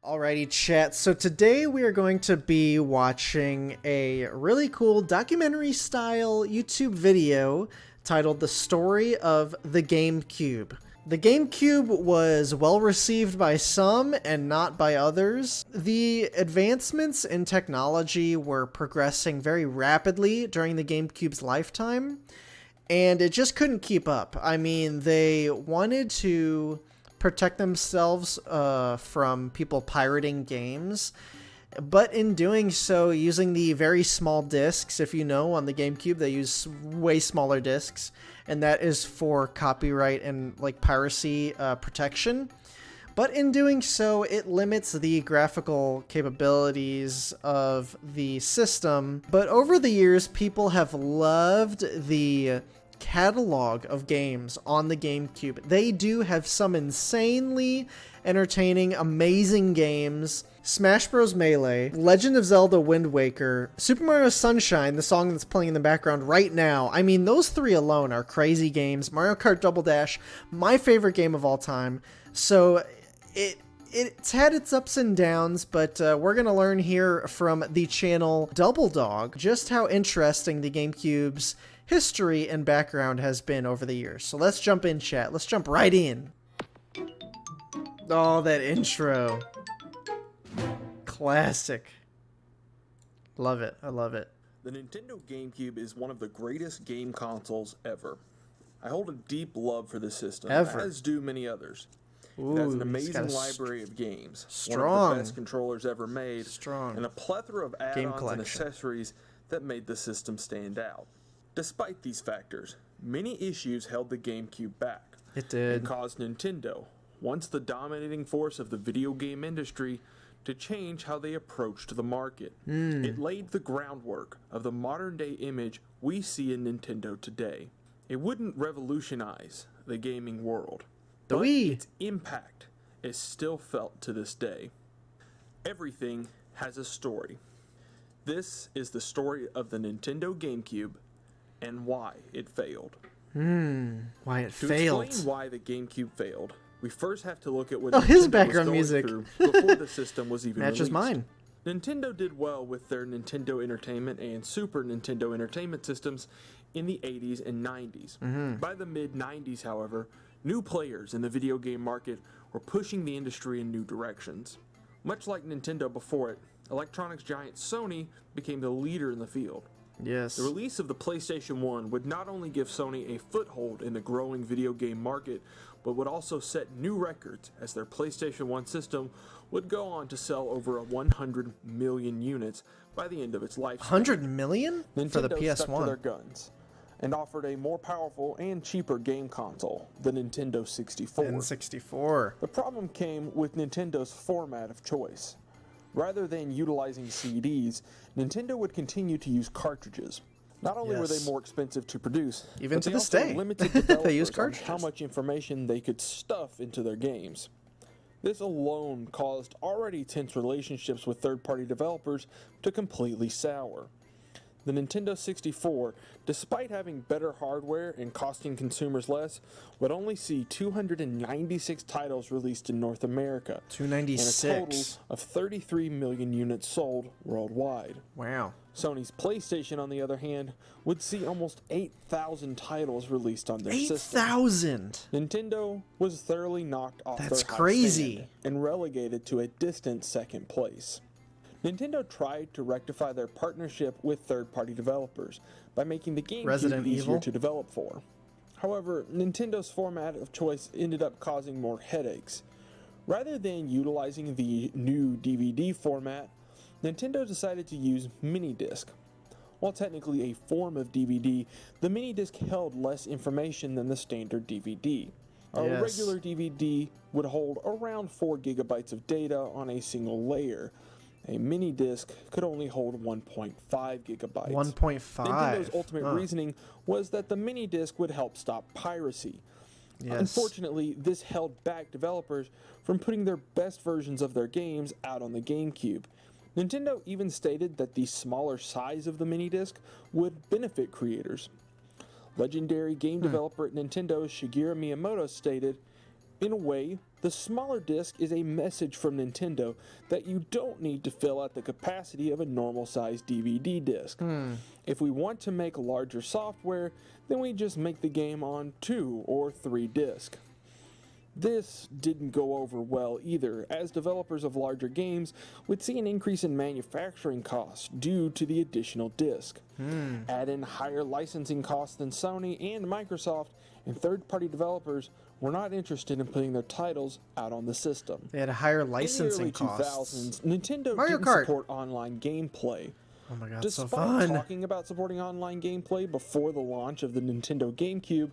Alrighty, chat. So today we are going to be watching a really cool documentary-style YouTube video titled The Story of the Gamecube. The Gamecube was well received by some and not by others. The advancements in technology were progressing very rapidly during the Gamecube's lifetime, and it just couldn't keep up. I mean, they wanted to protect themselves from people pirating games, but in doing so, using the very small discs, if you know, on the GameCube, they use way smaller discs, and that is for copyright and like piracy protection. But in doing so, it limits the graphical capabilities of the system. But over the years, people have loved the catalog of games on the GameCube. They do have some insanely entertaining, amazing games. Smash Bros. Melee, Legend of Zelda Wind Waker, Super Mario Sunshine, the song that's playing in the background right now. I mean, those three alone are crazy games. Mario Kart Double Dash, my favorite game of all time. So it's had its ups and downs, but we're going to learn here from the channel Double Dog just how interesting the GameCube's history and background has been over the years. So let's jump in, chat. Let's jump right in. Oh, that intro. Classic. Love it. I love it. The Nintendo GameCube is one of the greatest game consoles ever. I hold a deep love for this system, as do many others. Ooh, it has an amazing library of games, strong, one of the best controllers ever made, strong, and a plethora of add-ons and accessories that made the system stand out. Despite these factors, many issues held the GameCube back. It did. And caused Nintendo, once the dominating force of the video game industry, to change how they approached the market. It laid the groundwork of the modern-day image we see in Nintendo today. It wouldn't revolutionize the gaming world, but its impact is still felt to this day. Everything has a story. This is the story of the Nintendo GameCube and why it failed. Why it failed. To explain why the GameCube failed, we first have to look at what his Nintendo background was going music through before the system was even matches released. mine. Nintendo did well with their Nintendo Entertainment and Super Nintendo Entertainment systems in the 80s and 90s. By the mid-90s, however, new players in the video game market were pushing the industry in new directions. Much like Nintendo before it, electronics giant Sony became the leader in the field. Yes. The release of the PlayStation 1 would not only give Sony a foothold in the growing video game market, but would also set new records as their PlayStation 1 system would go on to sell over 100 million units by the end of its lifespan. 100 million? Nintendo For the PS1. stuck to their guns and offered a more powerful and cheaper game console, the Nintendo 64. N64. The problem came with Nintendo's format of choice. Rather than utilizing CDs, Nintendo would continue to use cartridges. Not only were they more expensive to produce, even but to they this also day, limited they developers use on cartridges. how much information they could stuff into their games. This alone caused already tense relationships with third-party developers to completely sour. The Nintendo 64, despite having better hardware and costing consumers less, would only see 296 titles released in North America. 296. And a total of 33 million units sold worldwide. Wow. Sony's PlayStation, on the other hand, would see almost 8,000 titles released on their system. 8,000? Nintendo was thoroughly knocked off That's their high crazy. stand and relegated to a distant second place. Nintendo tried to rectify their partnership with third-party developers by making the GameCube easier to develop for. However, Nintendo's format of choice ended up causing more headaches. Rather than utilizing the new DVD format, Nintendo decided to use mini-disc. While technically a form of DVD, the mini-disc held less information than the standard DVD. A regular DVD would hold around 4 gigabytes of data on a single layer. A mini disc could only hold 1.5 gigabytes. 1.5. Nintendo's ultimate reasoning was that the mini disc would help stop piracy. Unfortunately, this held back developers from putting their best versions of their games out on the GameCube. Nintendo even stated that the smaller size of the mini disc would benefit creators. Legendary game developer at Nintendo Shigeru Miyamoto stated, In a way, the smaller disc is a message from Nintendo that you don't need to fill out the capacity of a normal-sized DVD disc. If we want to make larger software, then we just make the game on 2 or 3 discs. This didn't go over well either, as developers of larger games would see an increase in manufacturing costs due to the additional disc. Add in higher licensing costs than Sony and Microsoft, and third-party developers were not interested in putting their titles out on the system. They had higher licensing costs. In the early 2000s, Nintendo Mario didn't Kart. support online gameplay. Oh my god, Despite so fun. talking about supporting online gameplay before the launch of the Nintendo GameCube,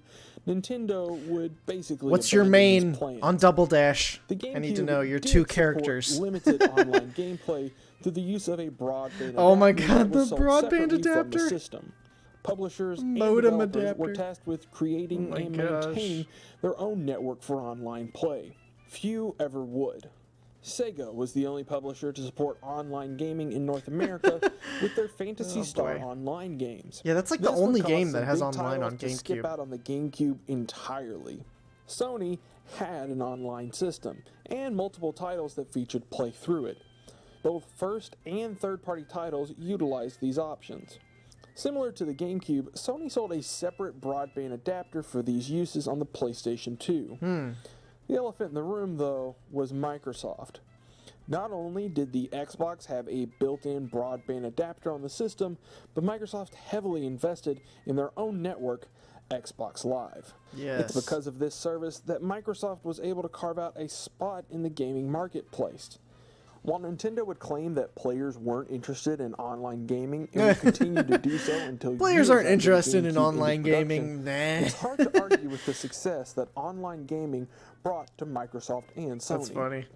Nintendo would basically What's your abandon these main plans. on Double Dash? The GameCube I need to know your did 2 support characters. limited online gameplay through the use of a broadband Oh my adapter god, that was the sold broadband separately from the adapter. system. Publishers and Modem developers were adapter. tasked with creating Oh my and gosh. maintaining their own network for online play. Few ever would. Sega was the only publisher to support online gaming in North America with their Phantasy Star boy. Online games. Yeah, that's like the This would only cause game some that has big online on titles to skip GameCube. out on the GameCube entirely. Sony had an online system and multiple titles that featured play through it. Both first and third-party titles utilized these options. Similar to the GameCube, Sony sold a separate broadband adapter for these uses on the PlayStation 2. The elephant in the room, though, was Microsoft. Not only did the Xbox have a built-in broadband adapter on the system, but Microsoft heavily invested in their own network, Xbox Live. Yes. It's because of this service that Microsoft was able to carve out a spot in the gaming marketplace. While Nintendo would claim that players weren't interested in online gaming and would continue to do so until Players years aren't after the interested in GameCube online into production, gaming. Nah. it's hard to argue with the success that online gaming brought to Microsoft and Sony. That's funny.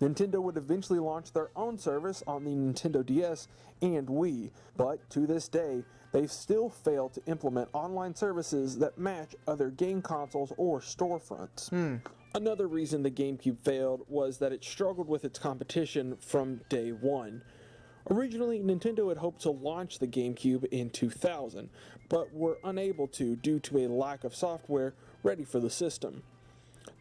Nintendo would eventually launch their own service on the Nintendo DS and Wii, but to this day, they've still failed to implement online services that match other game consoles or storefronts. Another reason the GameCube failed was that it struggled with its competition from day one. Originally, Nintendo had hoped to launch the GameCube in 2000, but were unable to due to a lack of software ready for the system.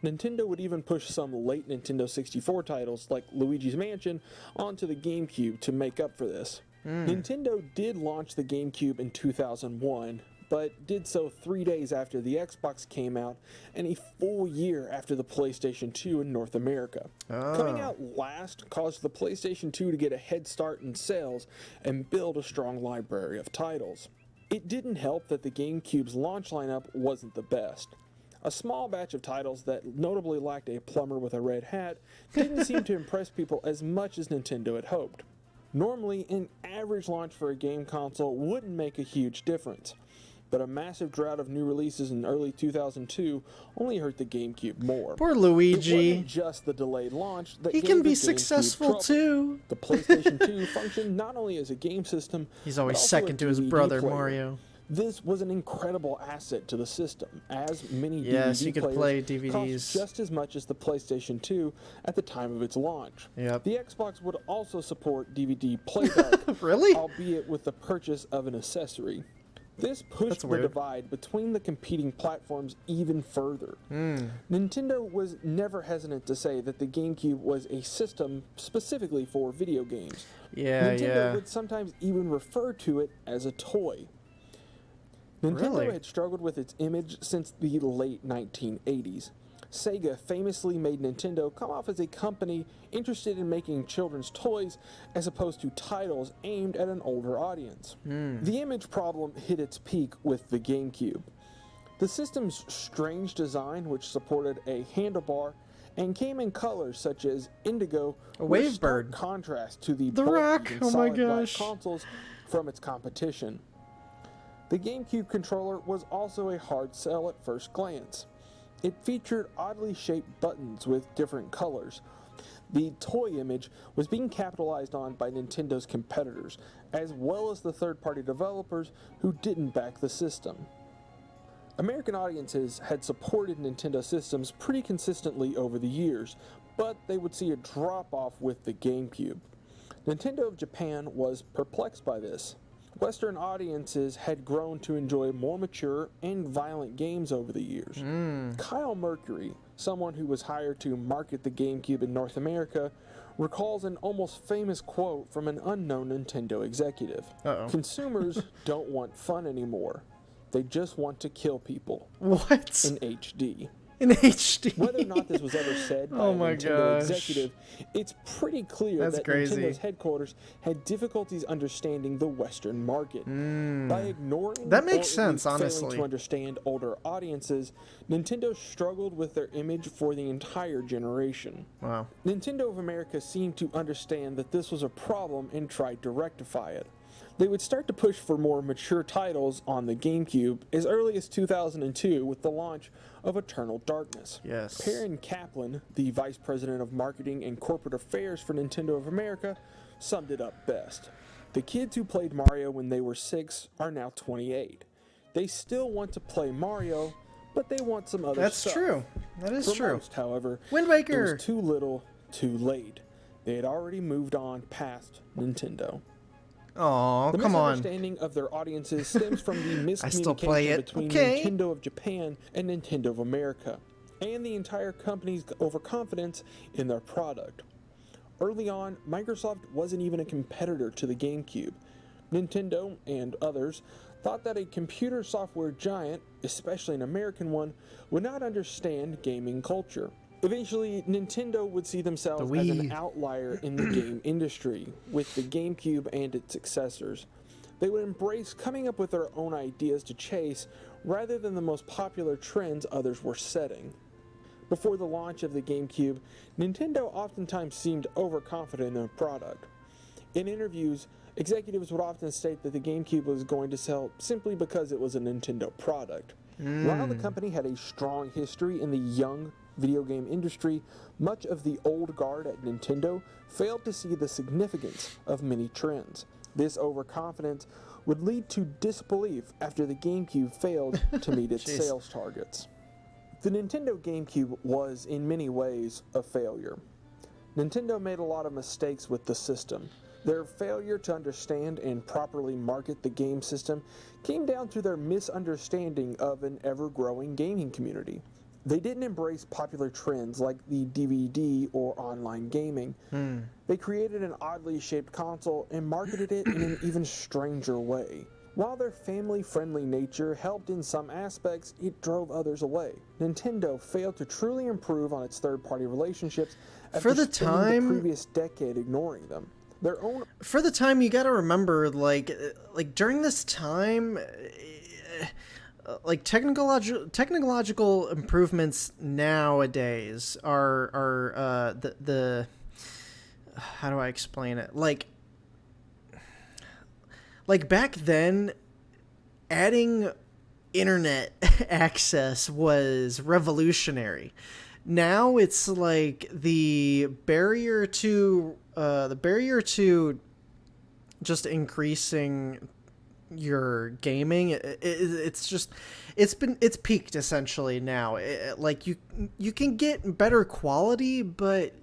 Nintendo would even push some late Nintendo 64 titles like Luigi's Mansion onto the GameCube to make up for this. Nintendo did launch the GameCube in 2001, but did so 3 days after the Xbox came out and a full year after the PlayStation 2 in North America. Coming out last caused the PlayStation 2 to get a head start in sales and build a strong library of titles. It didn't help that the GameCube's launch lineup wasn't the best. A small batch of titles that notably lacked a plumber with a red hat didn't seem to impress people as much as Nintendo had hoped. Normally, an average launch for a game console wouldn't make a huge difference, but a massive drought of new releases in early 2002 only hurt the GameCube more. Poor It Luigi. wasn't just the delayed launch that He gave can the be GameCube successful trouble. too. The PlayStation 2 functioned not only as a game system, He's but always also second a to his DVD brother, player. Mario. This was an incredible asset to the system, as many Yes, DVD you could players play cost DVDs. just as much as the PlayStation 2 at the time of its launch. Yep. The Xbox would also support DVD playback, Really? albeit with the purchase of an accessory. This pushed That's the weird. divide between the competing platforms even further. Nintendo was never hesitant to say that the GameCube was a system specifically for video games. Yeah, Nintendo yeah. would sometimes even refer to it as a toy. Nintendo Really? had struggled with its image since the late 1980s. Sega famously made Nintendo come off as a company interested in making children's toys as opposed to titles aimed at an older audience. The image problem hit its peak with the GameCube. The system's strange design, which supported a handlebar and came in colors such as indigo, A was wave stark bird. contrast to the The bulky Rock, and oh my solid black gosh. consoles from its competition. The GameCube controller was also a hard sell at first glance. It featured oddly shaped buttons with different colors. The toy image was being capitalized on by Nintendo's competitors, as well as the third-party developers who didn't back the system. American audiences had supported Nintendo systems pretty consistently over the years, but they would see a drop-off with the GameCube. Nintendo of Japan was perplexed by this. Western audiences had grown to enjoy more mature and violent games over the years. Kyle Mercury, someone who was hired to market the GameCube in North America, recalls an almost famous quote from an unknown Nintendo executive. Uh-oh. Consumers don't want fun anymore. They just want to kill people. What? In HD. In HD. Whether or not this was ever said by a Nintendo executive, it's pretty clear that Nintendo's headquarters had difficulties understanding the Western market. By ignoring that makes sense, honestly. Failing to understand older audiences, Nintendo struggled with their image for the entire generation. Wow. Nintendo of America seemed to understand that this was a problem and tried to rectify it. They would start to push for more mature titles on the GameCube as early as 2002 with the launch of Eternal Darkness. Yes. Perrin Kaplan, the Vice President of Marketing and Corporate Affairs for Nintendo of America, summed it up best. The kids who played Mario when they were 6 are now 28. They still want to play Mario, but they want some other stuff. That's true. That is true. For most, however, Wind Waker. It was too little, too late. They had already moved on past Nintendo. Oh, the come on. The misunderstanding of their audiences stems from the miscommunication between Nintendo of Japan and Nintendo of America, and the entire company's overconfidence in their product. Early on, Microsoft wasn't even a competitor to the GameCube. Nintendo, and others, thought that a computer software giant, especially an American one, would not understand gaming culture. Eventually, Nintendo would see themselves as an outlier in the game industry, with the GameCube and its successors. They would embrace coming up with their own ideas to chase, rather than the most popular trends others were setting. Before the launch of the GameCube, Nintendo oftentimes seemed overconfident in their product. In interviews, executives would often state that the GameCube was going to sell simply because it was a Nintendo product. While the company had a strong history in the young video game industry, much of the old guard at Nintendo failed to see the significance of many trends. This overconfidence would lead to disbelief after the GameCube failed to meet its sales targets. The Nintendo GameCube was, in many ways, a failure. Nintendo made a lot of mistakes with the system. Their failure to understand and properly market the game system came down to their misunderstanding of an ever-growing gaming community. They didn't embrace popular trends like the DVD or online gaming. They created an oddly shaped console and marketed it in an even stranger way. While their family-friendly nature helped in some aspects, it drove others away. Nintendo failed to truly improve on its third-party relationships after spending the previous decade ignoring them. For the time, you gotta remember, like during this time, like technological improvements nowadays are the how do I explain it? Like back then, adding internet access was revolutionary. Now it's like the barrier to just increasing your gaming, it's peaked essentially now. Like you can get better quality, but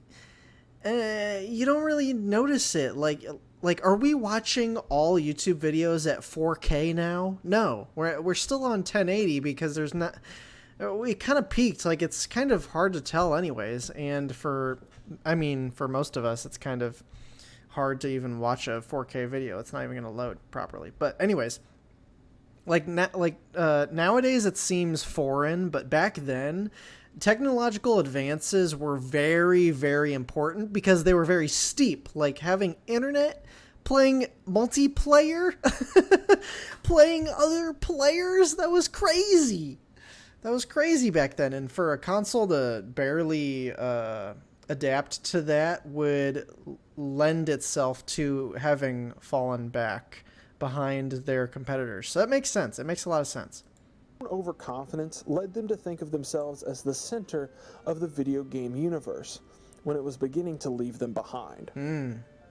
you don't really notice it. Like, are we watching all YouTube videos at 4K now? No, we're still on 1080 because there's not. We kind of peaked. Like, it's kind of hard to tell, anyways. And for most of us, it's kind of hard to even watch a 4K video. It's not even going to load properly. But anyways, nowadays it seems foreign, but back then, technological advances were very, very important because they were very steep. Like having internet, playing multiplayer, playing other players, that was crazy. That was crazy back then. And for a console to barely adapt to that would lend itself to having fallen back behind their competitors. So that makes sense. It makes a lot of sense. Overconfidence led them to think of themselves as the center of the video game universe when it was beginning to leave them behind.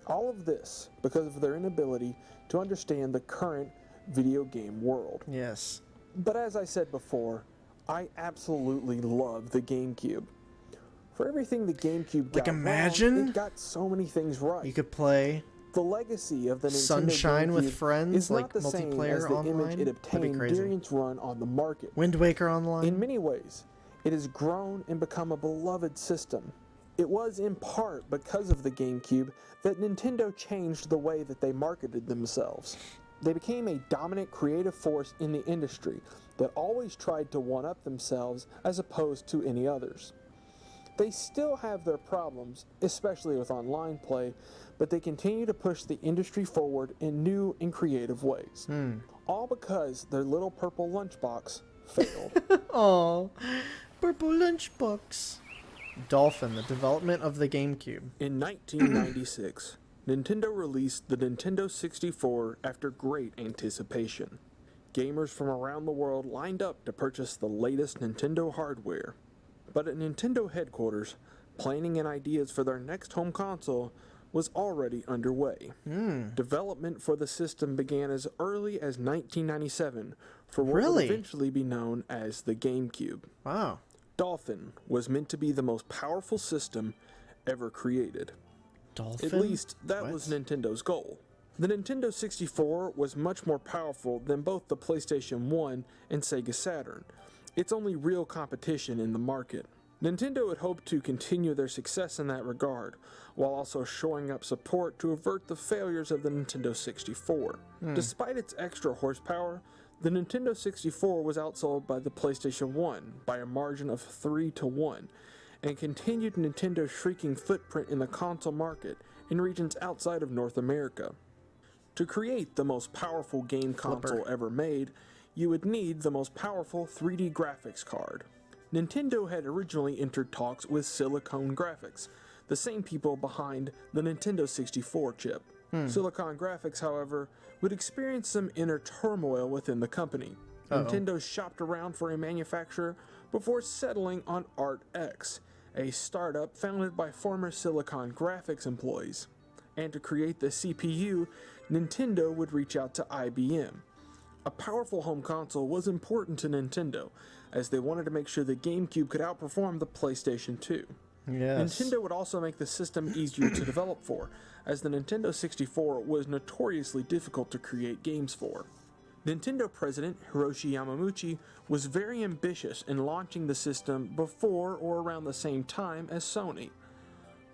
All of this because of their inability to understand the current video game world. Yes. But as I said before, I absolutely love the GameCube. For everything the GameCube got wrong, it got so many things right. You could play the legacy of the Nintendo Sunshine GameCube with friends, is like not the multiplayer same as the online. image it obtained during its run on the market. Wind Waker online. In many ways, It has grown and become a beloved system. It was in part because of the GameCube that Nintendo changed the way that they marketed themselves. They became a dominant creative force in the industry that always tried to one-up themselves as opposed to any others. They still have their problems, especially with online play, but they continue to push the industry forward in new and creative ways. All because their little purple lunchbox failed. Aww, purple lunchbox. Dolphin, the development of the GameCube. In 1996, Nintendo released the Nintendo 64 after great anticipation. Gamers from around the world lined up to purchase the latest Nintendo hardware. But at Nintendo headquarters, planning and ideas for their next home console was already underway. Development for the system began as early as 1997 for what would eventually be known as the GameCube. Wow. Dolphin was meant to be the most powerful system ever created. Dolphin? At least, that was Nintendo's goal. The Nintendo 64 was much more powerful than both the PlayStation 1 and Sega Saturn, its only real competition in the market. Nintendo had hoped to continue their success in that regard, while also shoring up support to avert the failures of the Nintendo 64. Despite its extra horsepower, the Nintendo 64 was outsold by the PlayStation 1 by a margin of 3-1, and continued Nintendo's shrinking footprint in the console market in regions outside of North America. To create the most powerful game console ever made, you would need the most powerful 3D graphics card. Nintendo had originally entered talks with Silicon Graphics, the same people behind the Nintendo 64 chip. Silicon Graphics, however, would experience some inner turmoil within the company. Nintendo shopped around for a manufacturer before settling on ArtX, a startup founded by former Silicon Graphics employees. And to create the CPU, Nintendo would reach out to IBM. A powerful home console was important to Nintendo, as they wanted to make sure the GameCube could outperform the PlayStation 2. Nintendo would also make the system easier to develop for, as the Nintendo 64 was notoriously difficult to create games for. Nintendo president Hiroshi Yamauchi was very ambitious in launching the system before or around the same time as Sony.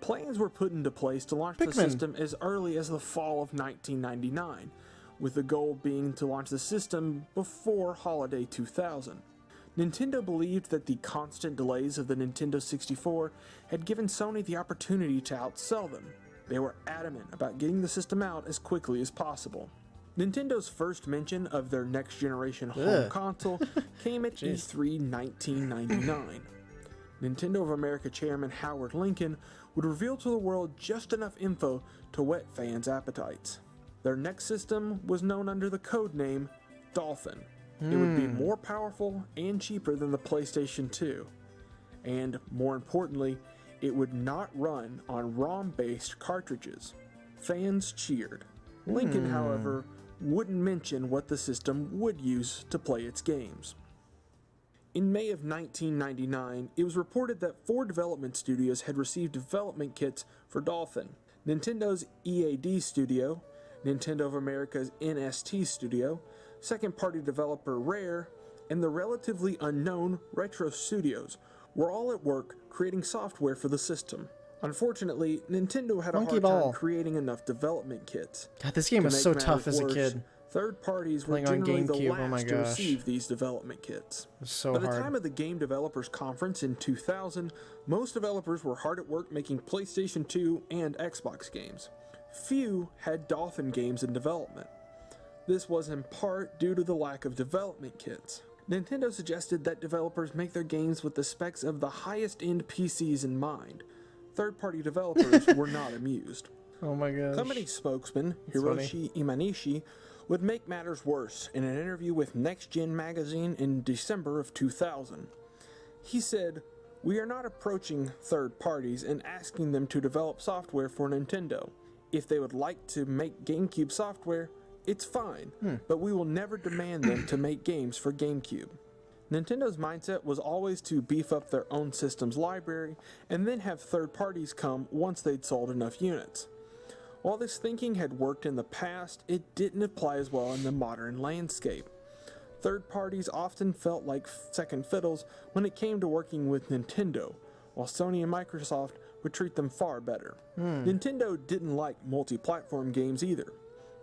Plans were put into place to launch the system as early as the fall of 1999, with the goal being to launch the system before holiday 2000. Nintendo believed that the constant delays of the Nintendo 64 had given Sony the opportunity to outsell them. They were adamant about getting the system out as quickly as possible. Nintendo's first mention of their next-generation home console came at E3 1999. Nintendo of America chairman Howard Lincoln would reveal to the world just enough info to whet fans' appetites. Their next system was known under the code name Dolphin. It would be more powerful and cheaper than the PlayStation 2. And, more importantly, it would not run on ROM-based cartridges. Fans cheered. Lincoln, however, wouldn't mention what the system would use to play its games. In May of 1999, it was reported that 4 development studios had received development kits for Dolphin. Nintendo's EAD Studio, Nintendo of America's NST Studio, second-party developer Rare, and the relatively unknown Retro Studios were all at work creating software for the system. Unfortunately, Nintendo had a hard time creating enough development kits. God, this game was so tough as a kid. Third parties were generally the last to receive these development kits. By the time of the Game Developers Conference in 2000, most developers were hard at work making PlayStation 2 and Xbox games. Few had Dolphin games in development. This was in part due to the lack of development kits. Nintendo suggested that developers make their games with the specs of the highest-end PCs in mind. Third-party developers were not amused. Oh my gosh. Company spokesman Hiroshi Imanishi would make matters worse in an interview with Next Gen magazine in December of 2000. He said, "We are not approaching third parties and asking them to develop software for Nintendo. If they would like to make GameCube software, it's fine, but we will never demand them to make games for GameCube." Nintendo's mindset was always to beef up their own system's library and then have third parties come once they'd sold enough units. While this thinking had worked in the past, it didn't apply as well in the modern landscape. Third parties often felt like second fiddles when it came to working with Nintendo, while Sony and Microsoft would treat them far better. Nintendo didn't like multi-platform games either.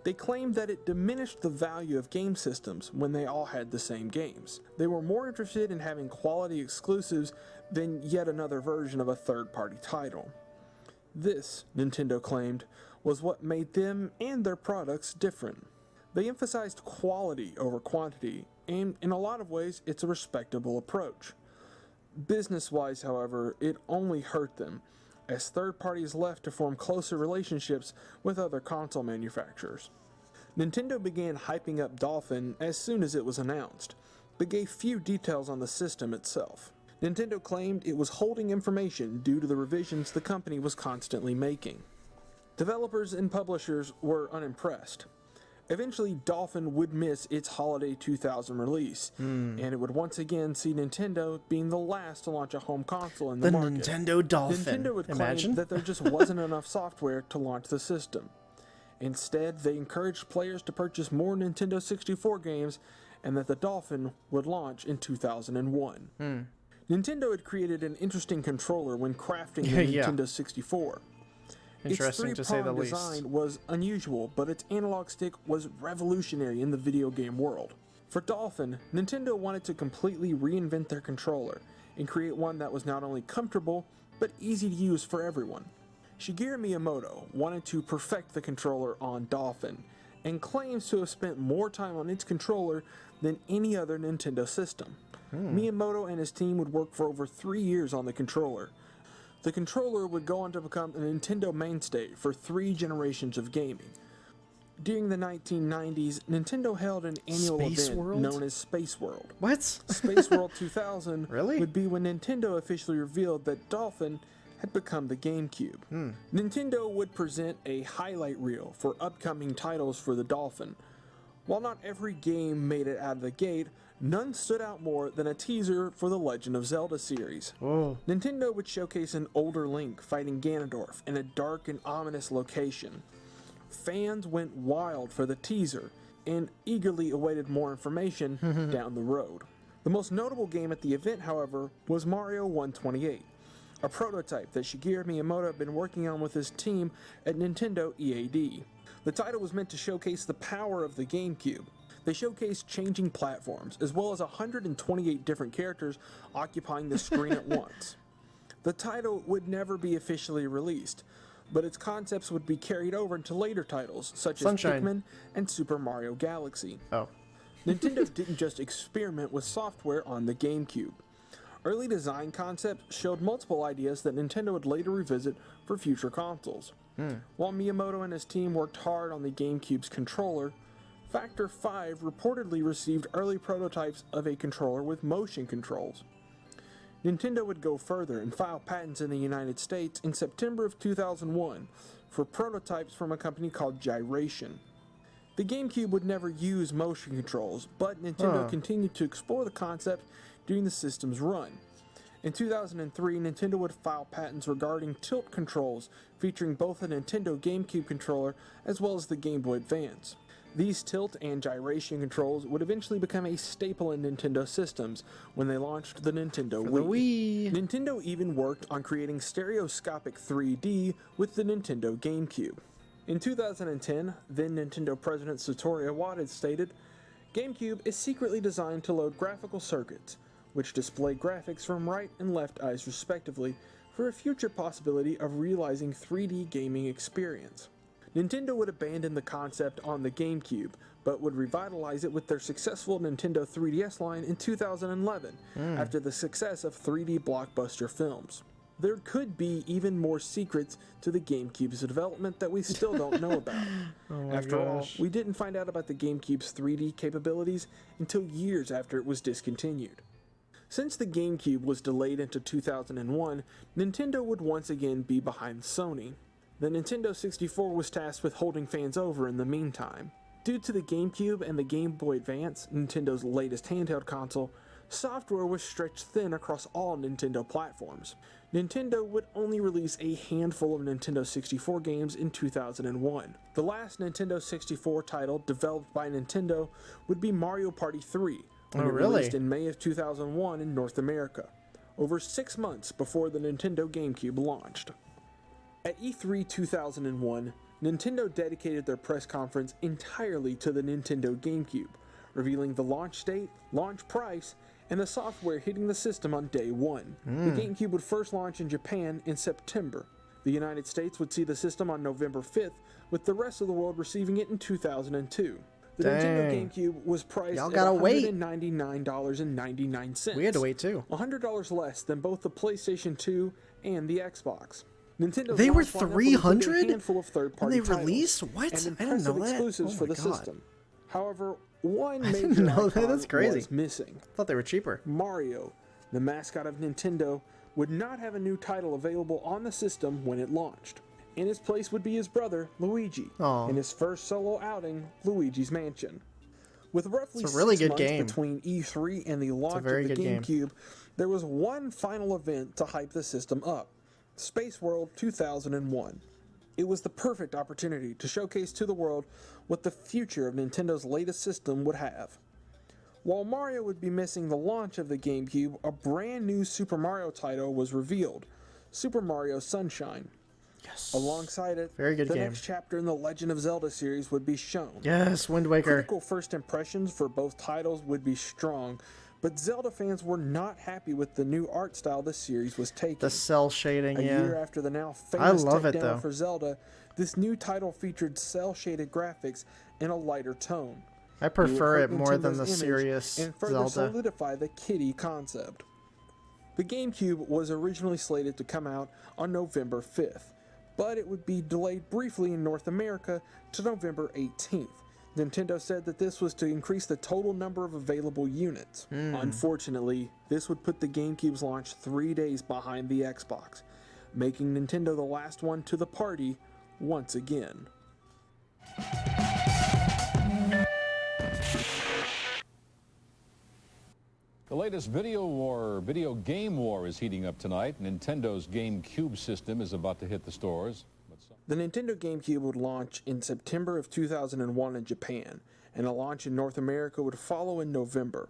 They claimed that it diminished the value of game systems when they all had the same games. They were more interested in having quality exclusives than yet another version of a third-party title. This, Nintendo claimed, was what made them and their products different. They emphasized quality over quantity, and in a lot of ways, it's a respectable approach. Business-wise, however, it only hurt them, as third parties left to form closer relationships with other console manufacturers. Nintendo began hyping up Dolphin as soon as it was announced, but gave few details on the system itself. Nintendo claimed it was holding information due to the revisions the company was constantly making. Developers and publishers were unimpressed. Eventually, Dolphin would miss its holiday 2000 release, and it would once again see Nintendo being the last to launch a home console in the market. The Nintendo Dolphin. Nintendo would claim that there just wasn't enough software to launch the system. Instead, they encouraged players to purchase more Nintendo 64 games, and that the Dolphin would launch in 2001. Nintendo had created an interesting controller when crafting the Nintendo 64. Interesting to say the least. Its three-pronged design was unusual, but its analog stick was revolutionary in the video game world. For Dolphin, Nintendo wanted to completely reinvent their controller and create one that was not only comfortable, but easy to use for everyone. Shigeru Miyamoto wanted to perfect the controller on Dolphin, and claims to have spent more time on its controller than any other Nintendo system. Miyamoto and his team would work for over 3 years on the controller. The controller would go on to become a Nintendo mainstay for 3 generations of gaming. During the 1990s, Nintendo held an annual event known as Space World. What? Space World 2000 Really? would be when Nintendo officially revealed that Dolphin had become the GameCube. Nintendo would present a highlight reel for upcoming titles for the Dolphin. While not every game made it out of the gate, none stood out more than a teaser for the Legend of Zelda series. Whoa. Nintendo would showcase an older Link fighting Ganondorf in a dark and ominous location. Fans went wild for the teaser and eagerly awaited more information down the road. The most notable game at the event, however, was Mario 128, a prototype that Shigeru Miyamoto had been working on with his team at Nintendo EAD. The title was meant to showcase the power of the GameCube. They showcased changing platforms, as well as 128 different characters occupying the screen at once. The title would never be officially released, but its concepts would be carried over into later titles, such as Pikmin and Super Mario Galaxy. Nintendo didn't just experiment with software on the GameCube. Early design concepts showed multiple ideas that Nintendo would later revisit for future consoles. While Miyamoto and his team worked hard on the GameCube's controller, Factor 5 reportedly received early prototypes of a controller with motion controls. Nintendo would go further and file patents in the United States in September of 2001 for prototypes from a company called Gyration. The GameCube would never use motion controls, but Nintendo continued to explore the concept during the system's run. In 2003, Nintendo would file patents regarding tilt controls, featuring both a Nintendo GameCube controller as well as the Game Boy Advance. These tilt and gyration controls would eventually become a staple in Nintendo systems when they launched the Nintendo Wii. Nintendo even worked on creating stereoscopic 3D with the Nintendo GameCube. In 2010, then Nintendo President Satoru Iwata stated, "GameCube is secretly designed to load graphical circuits, which display graphics from right and left eyes respectively, for a future possibility of realizing 3D gaming experience." Nintendo would abandon the concept on the GameCube, but would revitalize it with their successful Nintendo 3DS line in 2011, after the success of 3D blockbuster films. There could be even more secrets to the GameCube's development that we still don't know about. After all, we didn't find out about the GameCube's 3D capabilities until years after it was discontinued. Since the GameCube was delayed into 2001, Nintendo would once again be behind Sony. The Nintendo 64 was tasked with holding fans over in the meantime. Due to the GameCube and the Game Boy Advance, Nintendo's latest handheld console, software was stretched thin across all Nintendo platforms. Nintendo would only release a handful of Nintendo 64 games in 2001. The last Nintendo 64 title developed by Nintendo would be Mario Party 3, when it released in May of 2001 in North America, over 6 months before the Nintendo GameCube launched. At E3 2001, Nintendo dedicated their press conference entirely to the Nintendo GameCube, revealing the launch date, launch price, and the software hitting the system on day one. The GameCube would first launch in Japan in September. The United States would see the system on November 5th, with the rest of the world receiving it in 2002. The Nintendo GameCube was priced at $199.99. We had to wait too. $100 less than both the PlayStation 2 and the Xbox. Nintendo they were $300? handful of third-party titles. They released? What? And I didn't know that. Exclusives for the system. However, one major That's crazy. was missing. I thought they were cheaper. Mario, the mascot of Nintendo, would not have a new title available on the system when it launched. In his place would be his brother, Luigi, in his first solo outing, Luigi's Mansion. With roughly 6 months between E3 and the launch of the GameCube, there was one final event to hype the system up, Space World 2001. It was the perfect opportunity to showcase to the world what the future of Nintendo's latest system would have. While Mario would be missing the launch of the GameCube, a brand new Super Mario title was revealed, Super Mario Sunshine. Yes. Alongside it, the next chapter in the Legend of Zelda series would be shown. Yes, Wind Waker. Critical first impressions for both titles would be strong, but Zelda fans were not happy with the new art style the series was taking. The cell shading, A year after the now famous tech demo for Zelda, this new title featured cell-shaded graphics in a lighter tone. I prefer it more than the serious and further Zelda. solidify the kiddie concept. The GameCube was originally slated to come out on November 5th, but it would be delayed briefly in North America to November 18th. Nintendo said that this was to increase the total number of available units. Unfortunately, this would put the GameCube's launch 3 days behind the Xbox, making Nintendo the last one to the party once again. The latest video game war is heating up tonight. Nintendo's GameCube system is about to hit the stores. The Nintendo GameCube would launch in September of 2001 in Japan, and a launch in North America would follow in November.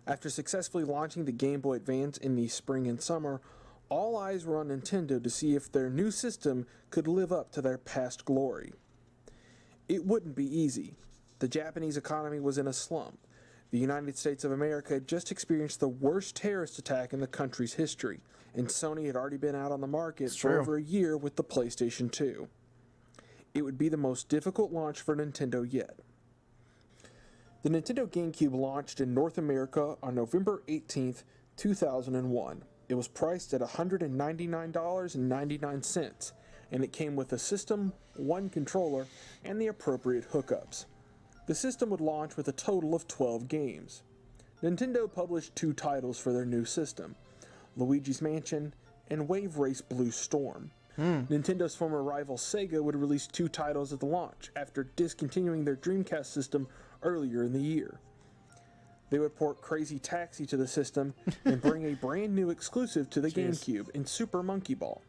After successfully launching the Game Boy Advance in the spring and summer, all eyes were on Nintendo to see if their new system could live up to their past glory. It wouldn't be easy. The Japanese economy was in a slump. The United States of America had just experienced the worst terrorist attack in the country's history, and Sony had already been out on the market for over a year with the PlayStation 2. It would be the most difficult launch for Nintendo yet. The Nintendo GameCube launched in North America on November 18th, 2001. It was priced at $199.99, and it came with a system, one controller, and the appropriate hookups. The system would launch with a total of 12 games. Nintendo published 2 titles for their new system, Luigi's Mansion and Wave Race Blue Storm. Nintendo's former rival Sega would release 2 titles at the launch after discontinuing their Dreamcast system earlier in the year. They would port Crazy Taxi to the system and bring a brand new exclusive to the GameCube in Super Monkey Ball.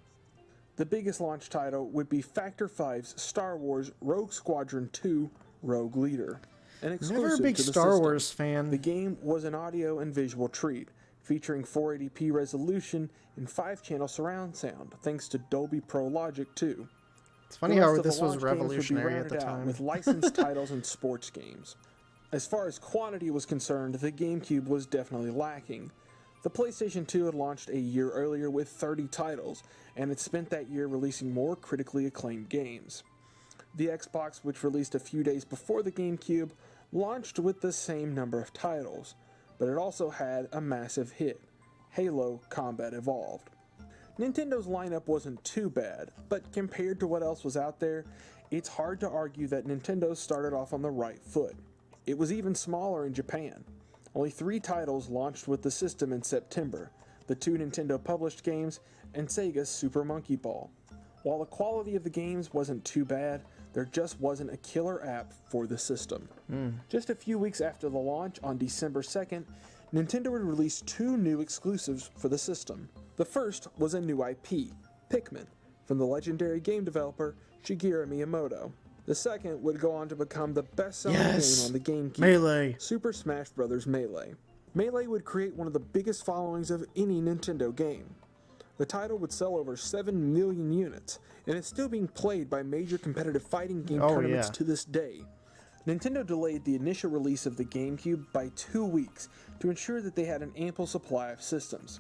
The biggest launch title would be Factor 5's Star Wars Rogue Squadron 2 Rogue Leader. An exclusive Never a big to the Star system. Wars fan. The game was an audio and visual treat, featuring 480p resolution and 5-channel surround sound, thanks to Dolby Pro Logic 2. It's funny how this was revolutionary at the time. With licensed titles and sports games. As far as quantity was concerned, the GameCube was definitely lacking. The PlayStation 2 had launched a year earlier with 30 titles, and had spent that year releasing more critically acclaimed games. The Xbox, which released a few days before the GameCube, launched with the same number of titles, but it also had a massive hit, Halo Combat Evolved. Nintendo's lineup wasn't too bad, but compared to what else was out there, it's hard to argue that Nintendo started off on the right foot. It was even smaller in Japan. Only 3 titles launched with the system in September, the 2 Nintendo published games, and Sega's Super Monkey Ball. While the quality of the games wasn't too bad, there just wasn't a killer app for the system. Just a few weeks after the launch, on December 2nd, Nintendo would release 2 new exclusives for the system. The first was a new IP, Pikmin, from the legendary game developer Shigeru Miyamoto. The second would go on to become the best-selling game on the GameCube, Melee. Super Smash Bros. Melee. Melee would create one of the biggest followings of any Nintendo game. The title would sell over 7 million units, and is still being played by major competitive fighting game tournaments to this day. Nintendo delayed the initial release of the GameCube by 2 weeks to ensure that they had an ample supply of systems.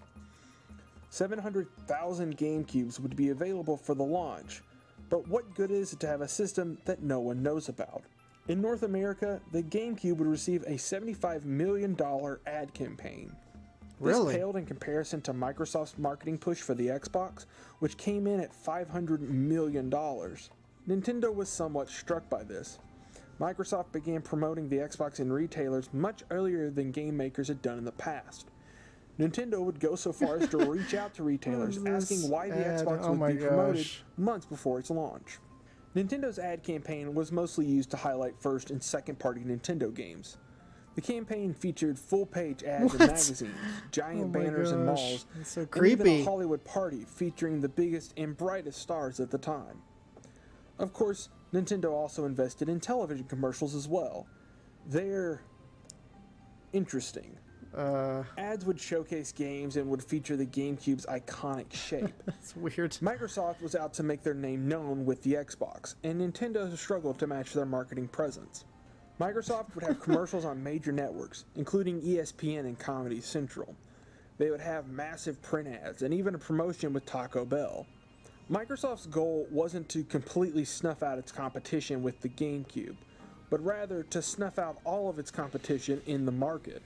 700,000 GameCubes would be available for the launch, but what good is it to have a system that no one knows about? In North America, the GameCube would receive a $75 million ad campaign. This paled in comparison to Microsoft's marketing push for the Xbox, which came in at $500 million. Nintendo was somewhat struck by this. Microsoft began promoting the Xbox in retailers much earlier than game makers had done in the past. Nintendo would go so far as to reach out to retailers asking why the Xbox would be promoted months before its launch. Nintendo's ad campaign was mostly used to highlight first and second-party Nintendo games. The campaign featured full-page ads in magazines, giant banners in malls, so and even a Hollywood party featuring the biggest and brightest stars at the time. Of course, Nintendo also invested in television commercials as well. They're interesting. Ads would showcase games and would feature the GameCube's iconic shape. That's weird. Microsoft was out to make their name known with the Xbox, and Nintendo struggled to match their marketing presence. Microsoft would have commercials on major networks, including ESPN and Comedy Central. They would have massive print ads, and even a promotion with Taco Bell. Microsoft's goal wasn't to completely snuff out its competition with the GameCube, but rather to snuff out all of its competition in the market.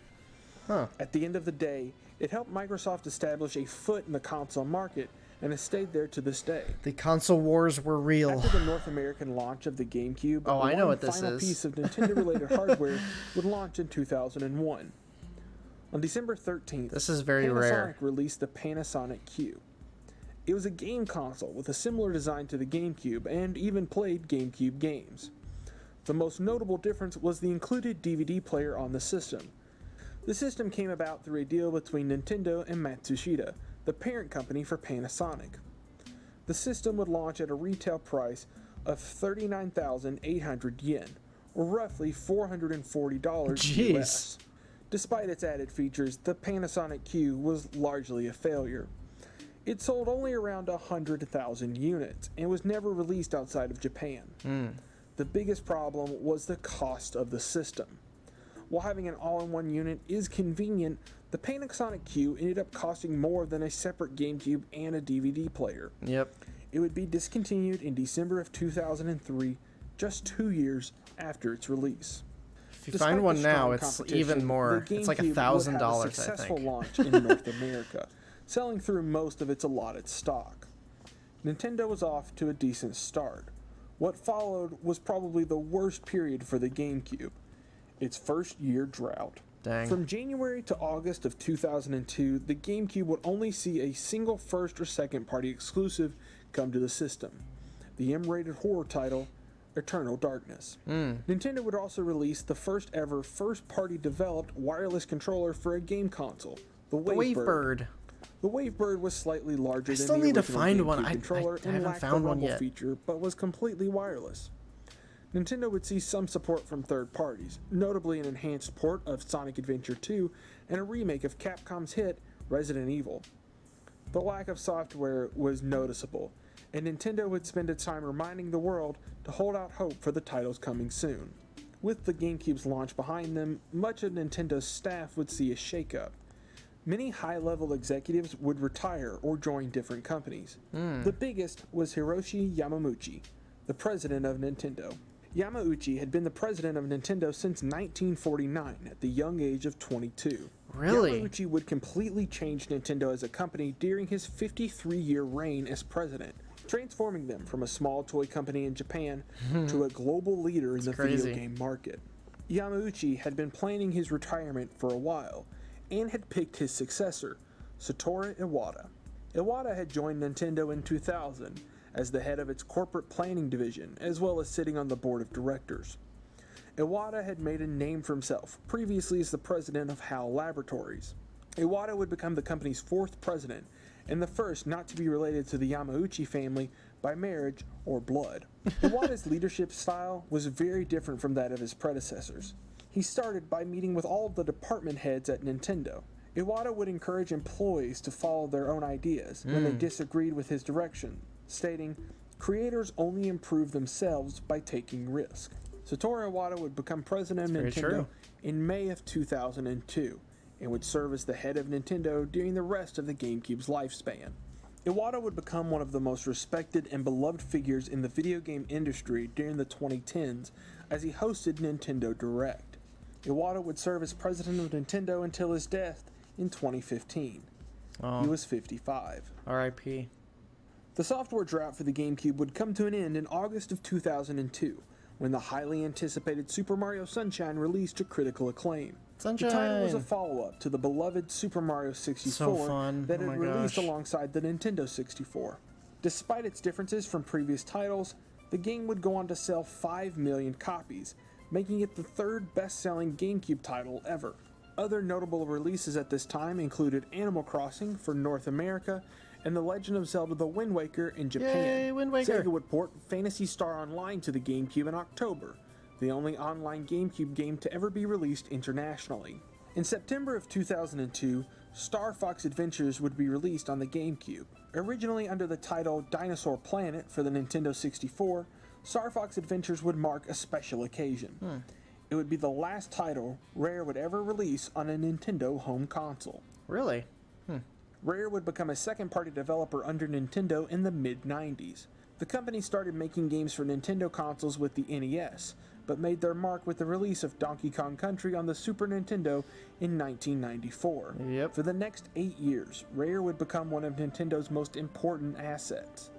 At the end of the day, it helped Microsoft establish a foot in the console market and has stayed there to this day. The console wars were real. After the North American launch of the GameCube, I know what this final is. piece of Nintendo-related hardware would launch in 2001. On December 13th, this is very Panasonic rare. released the Panasonic Q. It was a game console with a similar design to the GameCube and even played GameCube games. The most notable difference was the included DVD player on the system. The system came about through a deal between Nintendo and Matsushita, the parent company for Panasonic. The system would launch at a retail price of 39,800 yen, or roughly $440 US. Despite its added features, the Panasonic Q was largely a failure. It sold only around 100,000 units and was never released outside of Japan. The biggest problem was the cost of the system. While having an all-in-one unit is convenient, the Panasonic Q ended up costing more than a separate GameCube and a DVD player. It would be discontinued in December of 2003, just 2 years after its release. If you find one now, it's even more. It's like $1,000, I think. A successful launch in North America, selling through most of its allotted stock. Nintendo was off to a decent start. What followed was probably the worst period for the GameCube. Its first year drought. From January to August of 2002, the GameCube would only see a single first or second party exclusive come to the system. The M-rated horror title, Eternal Darkness. Nintendo would also release the first ever first party developed wireless controller for a game console, the Wavebird. The Wavebird was slightly larger than the original GameCube controller and lacked the rumble feature, but was completely wireless. Nintendo would see some support from third parties, notably an enhanced port of Sonic Adventure 2 and a remake of Capcom's hit Resident Evil. The lack of software was noticeable, and Nintendo would spend its time reminding the world to hold out hope for the titles coming soon. With the GameCube's launch behind them, much of Nintendo's staff would see a shakeup. Many high-level executives would retire or join different companies. The biggest was Hiroshi Yamauchi, the president of Nintendo. Yamauchi had been the president of Nintendo since 1949 at the young age of 22. Really? Yamauchi would completely change Nintendo as a company during his 53-year reign as president, transforming them from a small toy company in Japan to a global leader in the video game market. Yamauchi had been planning his retirement for a while, and had picked his successor, Satoru Iwata. Iwata had joined Nintendo in 2000 as the head of its corporate planning division, as well as sitting on the board of directors. Iwata had made a name for himself, previously as the president of HAL Laboratories. Iwata would become the company's 4th president, and the first not to be related to the Yamauchi family by marriage or blood. Iwata's leadership style was very different from that of his predecessors. He started by meeting with all of the department heads at Nintendo. Iwata would encourage employees to follow their own ideas when they disagreed with his direction, stating, "Creators only improve themselves by taking risk." Satoru Iwata would become president of Nintendo in May of 2002 and would serve as the head of Nintendo during the rest of the GameCube's lifespan. Iwata would become one of the most respected and beloved figures in the video game industry during the 2010s as he hosted Nintendo Direct. Iwata would serve as president of Nintendo until his death in 2015. He was 55. R.I.P. The software drought for the GameCube would come to an end in August of 2002, when the highly anticipated Super Mario Sunshine released to critical acclaim. Sunshine! The title was a follow-up to the beloved Super Mario 64 that had released alongside the Nintendo 64. Despite its differences from previous titles, the game would go on to sell 5 million copies, making it the 3rd best-selling GameCube title ever. Other notable releases at this time included Animal Crossing for North America and The Legend of Zelda: The Wind Waker in Japan. Yay, Wind Waker! Sega would port Phantasy Star Online to the GameCube in October, the only online GameCube game to ever be released internationally. In September of 2002, Star Fox Adventures would be released on the GameCube. Originally under the title Dinosaur Planet for the Nintendo 64, Star Fox Adventures would mark a special occasion. It would be the last title Rare would ever release on a Nintendo home console. Really? Rare would become a second-party developer under Nintendo in the mid-90s. The company started making games for Nintendo consoles with the NES, but made their mark with the release of Donkey Kong Country on the Super Nintendo in 1994. Yep. For the next 8 years, Rare would become one of Nintendo's most important assets.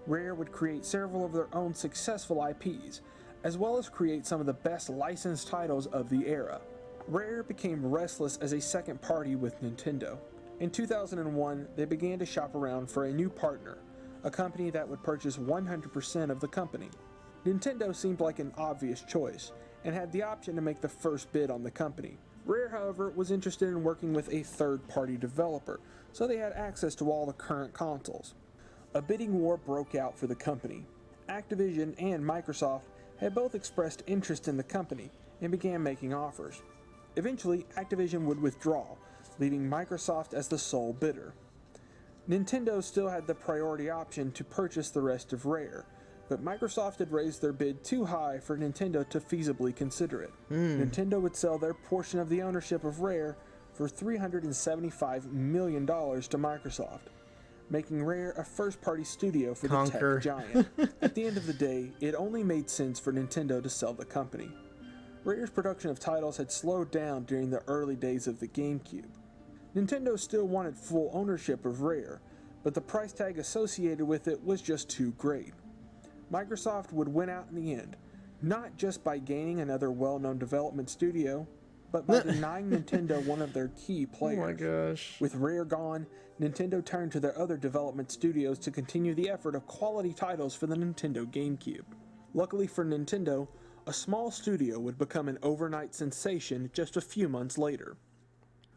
Rare would create several of their own successful IPs, as well as create some of the best licensed titles of the era. Rare became restless as a second party with Nintendo. In 2001, they began to shop around for a new partner, a company that would purchase 100% of the company. Nintendo seemed like an obvious choice, and had the option to make the first bid on the company. Rare, however, was interested in working with a third-party developer, so they had access to all the current consoles. A bidding war broke out for the company. Activision and Microsoft had both expressed interest in the company and began making offers. Eventually, Activision would withdraw, leaving Microsoft as the sole bidder. Nintendo still had the priority option to purchase the rest of Rare, but Microsoft had raised their bid too high for Nintendo to feasibly consider it. Nintendo would sell their portion of the ownership of Rare for $375 million to Microsoft, making Rare a first-party studio for the tech giant. At the end of the day, it only made sense for Nintendo to sell the company. Rare's production of titles had slowed down during the early days of the GameCube. Nintendo still wanted full ownership of Rare, but the price tag associated with it was just too great. Microsoft would win out in the end, not just by gaining another well-known development studio, but by denying Nintendo one of their key players. Oh my gosh. With Rare gone, Nintendo turned to their other development studios to continue the effort of quality titles for the Nintendo GameCube. Luckily for Nintendo, a small studio would become an overnight sensation just a few months later.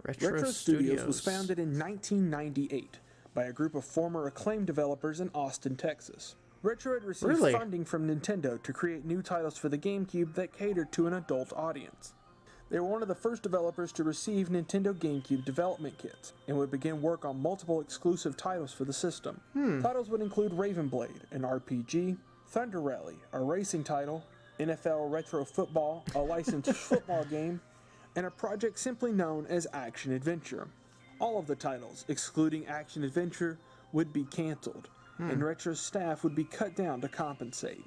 Retro Studios was founded in 1998 by a group of former Acclaim developers in Austin, Texas. Retro had received funding from Nintendo to create new titles for the GameCube that catered to an adult audience. They were one of the first developers to receive Nintendo GameCube development kits, and would begin work on multiple exclusive titles for the system. Titles would include Raven Blade, an RPG, Thunder Rally, a racing title, NFL Retro Football, a licensed football game, and a project simply known as Action Adventure. All of the titles, excluding Action Adventure, would be cancelled, and Retro's staff would be cut down to compensate.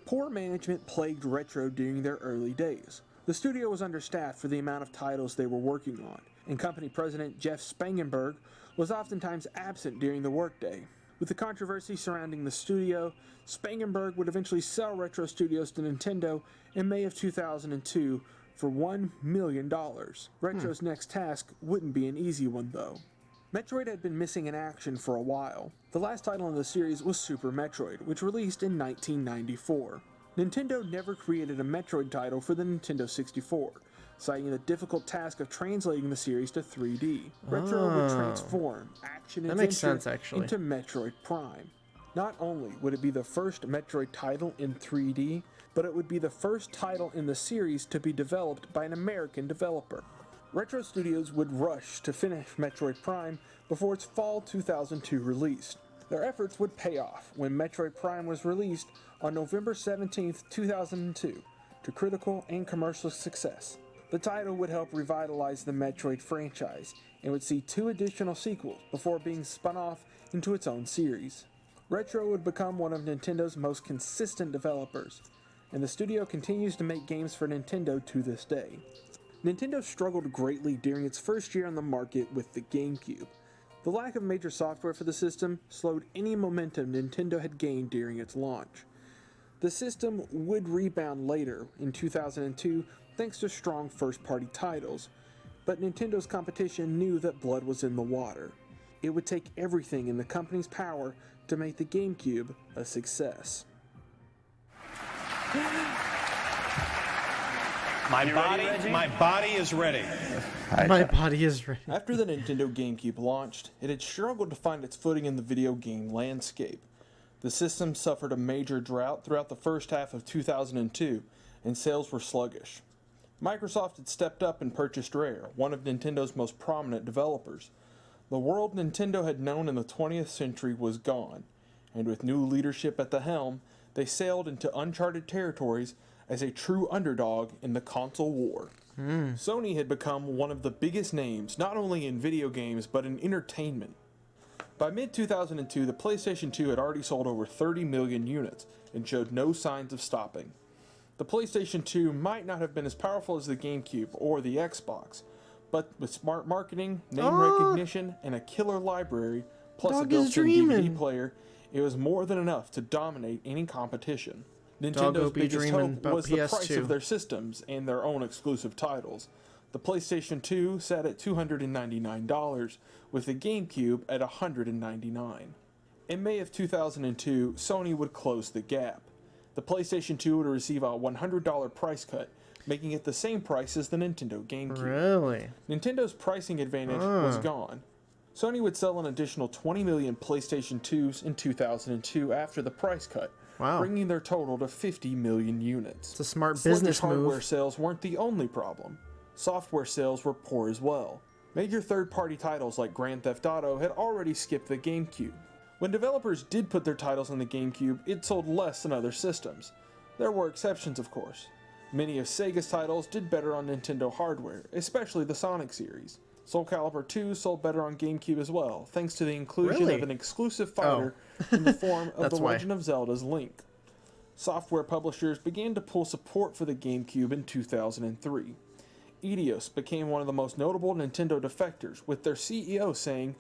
Poor management plagued Retro during their early days. The studio was understaffed for the amount of titles they were working on, and company president Jeff Spangenberg was oftentimes absent during the workday. With the controversy surrounding the studio, Spangenberg would eventually sell Retro Studios to Nintendo in May of 2002 for $1 million. Retro's next task wouldn't be an easy one, though. Metroid had been missing in action for a while. The last title in the series was Super Metroid, which released in 1994. Nintendo never created a Metroid title for the Nintendo 64, citing the difficult task of translating the series to 3D. Retro would transform action adventure into Metroid Prime. Not only would it be the first Metroid title in 3D, but it would be the first title in the series to be developed by an American developer. Retro Studios would rush to finish Metroid Prime before its fall 2002 release. Their efforts would pay off when Metroid Prime was released on November 17, 2002, to critical and commercial success. The title would help revitalize the Metroid franchise and would see 2 additional sequels before being spun off into its own series. Retro would become one of Nintendo's most consistent developers, and the studio continues to make games for Nintendo to this day. Nintendo struggled greatly during its first year on the market with the Gamecube. The lack of major software for the system slowed any momentum Nintendo had gained during its launch. The system would rebound later in 2002 thanks to strong first-party titles, but Nintendo's competition knew that blood was in the water. It would take everything in the company's power to make the GameCube a success. My body is ready. My body is ready. After the Nintendo GameCube launched, it had struggled to find its footing in the video game landscape. The system suffered a major drought throughout the first half of 2002, and sales were sluggish. Microsoft had stepped up and purchased Rare, one of Nintendo's most prominent developers. The world Nintendo had known in the 20th century was gone, and with new leadership at the helm, they sailed into uncharted territories as a true underdog in the console war. Sony had become one of the biggest names, not only in video games, but in entertainment. By mid-2002, the PlayStation 2 had already sold over 30 million units and showed no signs of stopping. The PlayStation 2 might not have been as powerful as the GameCube or the Xbox, but with smart marketing, name recognition, and a killer library, plus a built-in DVD player, it was more than enough to dominate any competition. Nintendo's biggest hope was the price of their systems and their own exclusive titles. The PlayStation 2 sat at $299, with the GameCube at $199. In May of 2002, Sony would close the gap. The PlayStation 2 would receive a $100 price cut, making it the same price as the Nintendo GameCube. Really? Nintendo's pricing advantage was gone. Sony would sell an additional 20 million PlayStation 2s in 2002 after the price cut, bringing their total to 50 million units. It's a smart business move. Hardware sales weren't the only problem. Software sales were poor as well. Major third-party titles like Grand Theft Auto had already skipped the GameCube. When developers did put their titles on the GameCube, it sold less than other systems. There were exceptions, of course. Many of Sega's titles did better on Nintendo hardware, especially the Sonic series. Soul Calibur 2 sold better on GameCube as well, thanks to the inclusion of an exclusive fighter in the form of The Legend of Zelda's Link. Software publishers began to pull support for the GameCube in 2003. Eidos became one of the most notable Nintendo defectors, with their CEO saying,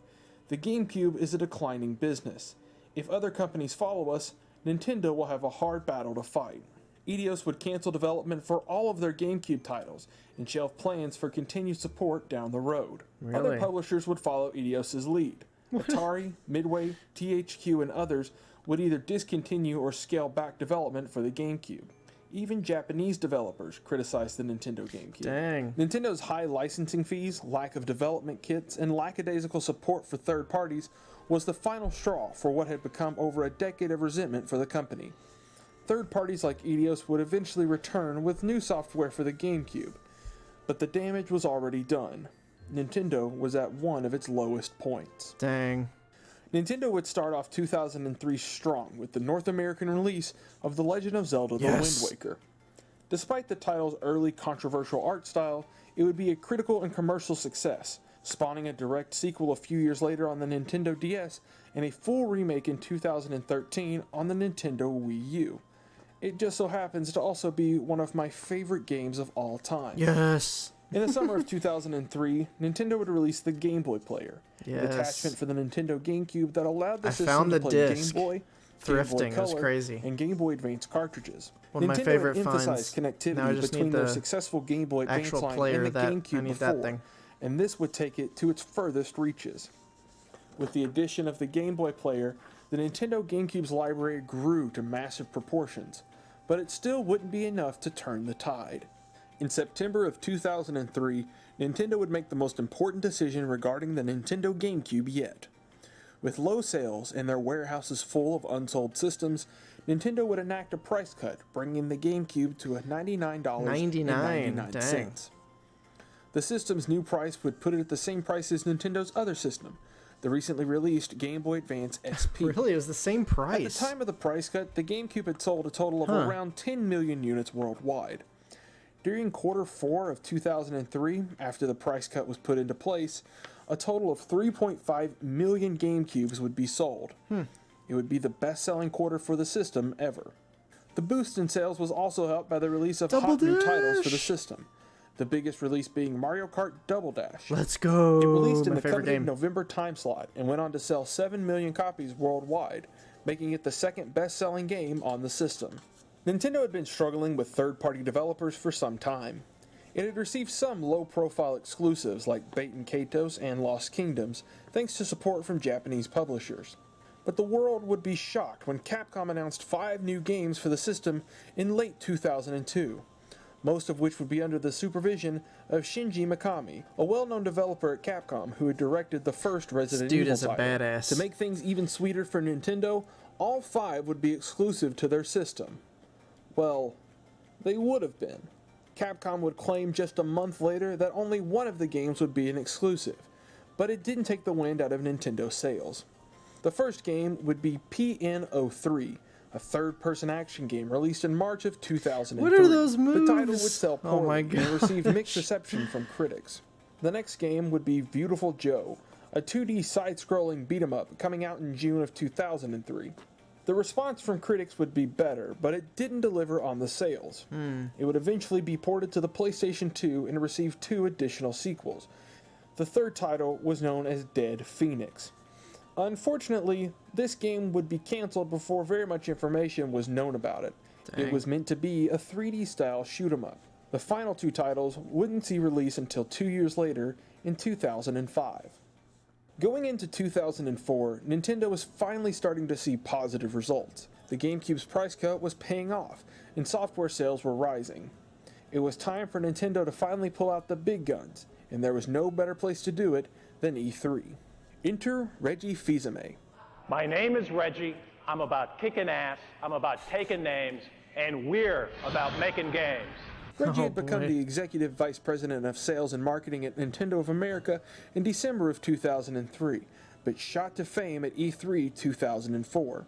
"The GameCube is a declining business. If other companies follow us, Nintendo will have a hard battle to fight." Eidos would cancel development for all of their GameCube titles and shelve plans for continued support down the road. Other publishers would follow Eidos' lead. Atari, Midway, THQ, and others would either discontinue or scale back development for the GameCube. Even Japanese developers criticized the Nintendo GameCube. Dang. Nintendo's high licensing fees, lack of development kits, and lackadaisical support for third parties was the final straw for what had become over a decade of resentment for the company. Third parties like Eidos would eventually return with new software for the GameCube, but the damage was already done. Nintendo was at one of its lowest points. Dang. Nintendo would start off 2003 strong with the North American release of The Legend of Zelda: The Wind Waker. Despite the title's early controversial art style, it would be a critical and commercial success, spawning a direct sequel a few years later on the Nintendo DS and a full remake in 2013 on the Nintendo Wii U. It just so happens to also be one of my favorite games of all time. Yes. In the summer of 2003, Nintendo would release the Game Boy player, an attachment for the Nintendo GameCube that allowed the system to play Game Boy, thrifting, Game Boy Color, it was crazy, and Game Boy Advance cartridges. One of my favorite finds. Connectivity between their successful Game Boy Advance line and the GameCube before, and this would take it to its furthest reaches. With the addition of the Game Boy player, the Nintendo GameCube's library grew to massive proportions. but it still wouldn't be enough to turn the tide. In September of 2003, Nintendo would make the most important decision regarding the Nintendo GameCube yet. With low sales and their warehouses full of unsold systems, Nintendo would enact a price cut, bringing the GameCube to $99.99. The system's new price would put it at the same price as Nintendo's other system, the recently released Game Boy Advance SP. Really? It was the same price? At the time of the price cut, the GameCube had sold a total of around 10 million units worldwide. During Q4 of 2003, after the price cut was put into place, a total of 3.5 million GameCubes would be sold. It would be the best-selling quarter for the system ever. The boost in sales was also helped by the release of hot new titles for the system, the biggest release being Mario Kart Double Dash. Let's go! It released in the coveted November time slot and went on to sell 7 million copies worldwide, making it the second best-selling game on the system. Nintendo had been struggling with third-party developers for some time. It had received some low-profile exclusives like Baten Kaitos and Lost Kingdoms, thanks to support from Japanese publishers. But the world would be shocked when Capcom announced 5 new games for the system in late 2002, most of which would be under the supervision of Shinji Mikami, a well-known developer at Capcom who had directed the first Resident Evil title. Badass. To make things even sweeter for Nintendo, all 5 would be exclusive to their system. Well, they would have been. Capcom would claim just a month later that only one of the games would be an exclusive, but it didn't take the wind out of Nintendo's sails. The first game would be PN03, a third-person action game released in March of 2003. What are those moves? The title would sell poorly and receive mixed gosh. reception from critics. The next game would be Beautiful Joe, a 2D side-scrolling beat-em-up coming out in June of 2003. The response from critics would be better, but it didn't deliver on the sales. It would eventually be ported to the PlayStation 2 and receive 2 additional sequels. The third title was known as Dead Phoenix. Unfortunately, this game would be cancelled before very much information was known about it. It was meant to be a 3D style shoot-'em-up. The final 2 titles wouldn't see release until 2 years later in 2005. Going into 2004, Nintendo was finally starting to see positive results. The GameCube's price cut was paying off, and software sales were rising. It was time for Nintendo to finally pull out the big guns, and there was no better place to do it than E3. Enter Reggie Fils-Aimé. My name is Reggie. I'm about kicking ass. I'm about taking names. And we're about making games. Reggie had become the Executive Vice President of Sales and Marketing at Nintendo of America in December of 2003, but shot to fame at E3 2004.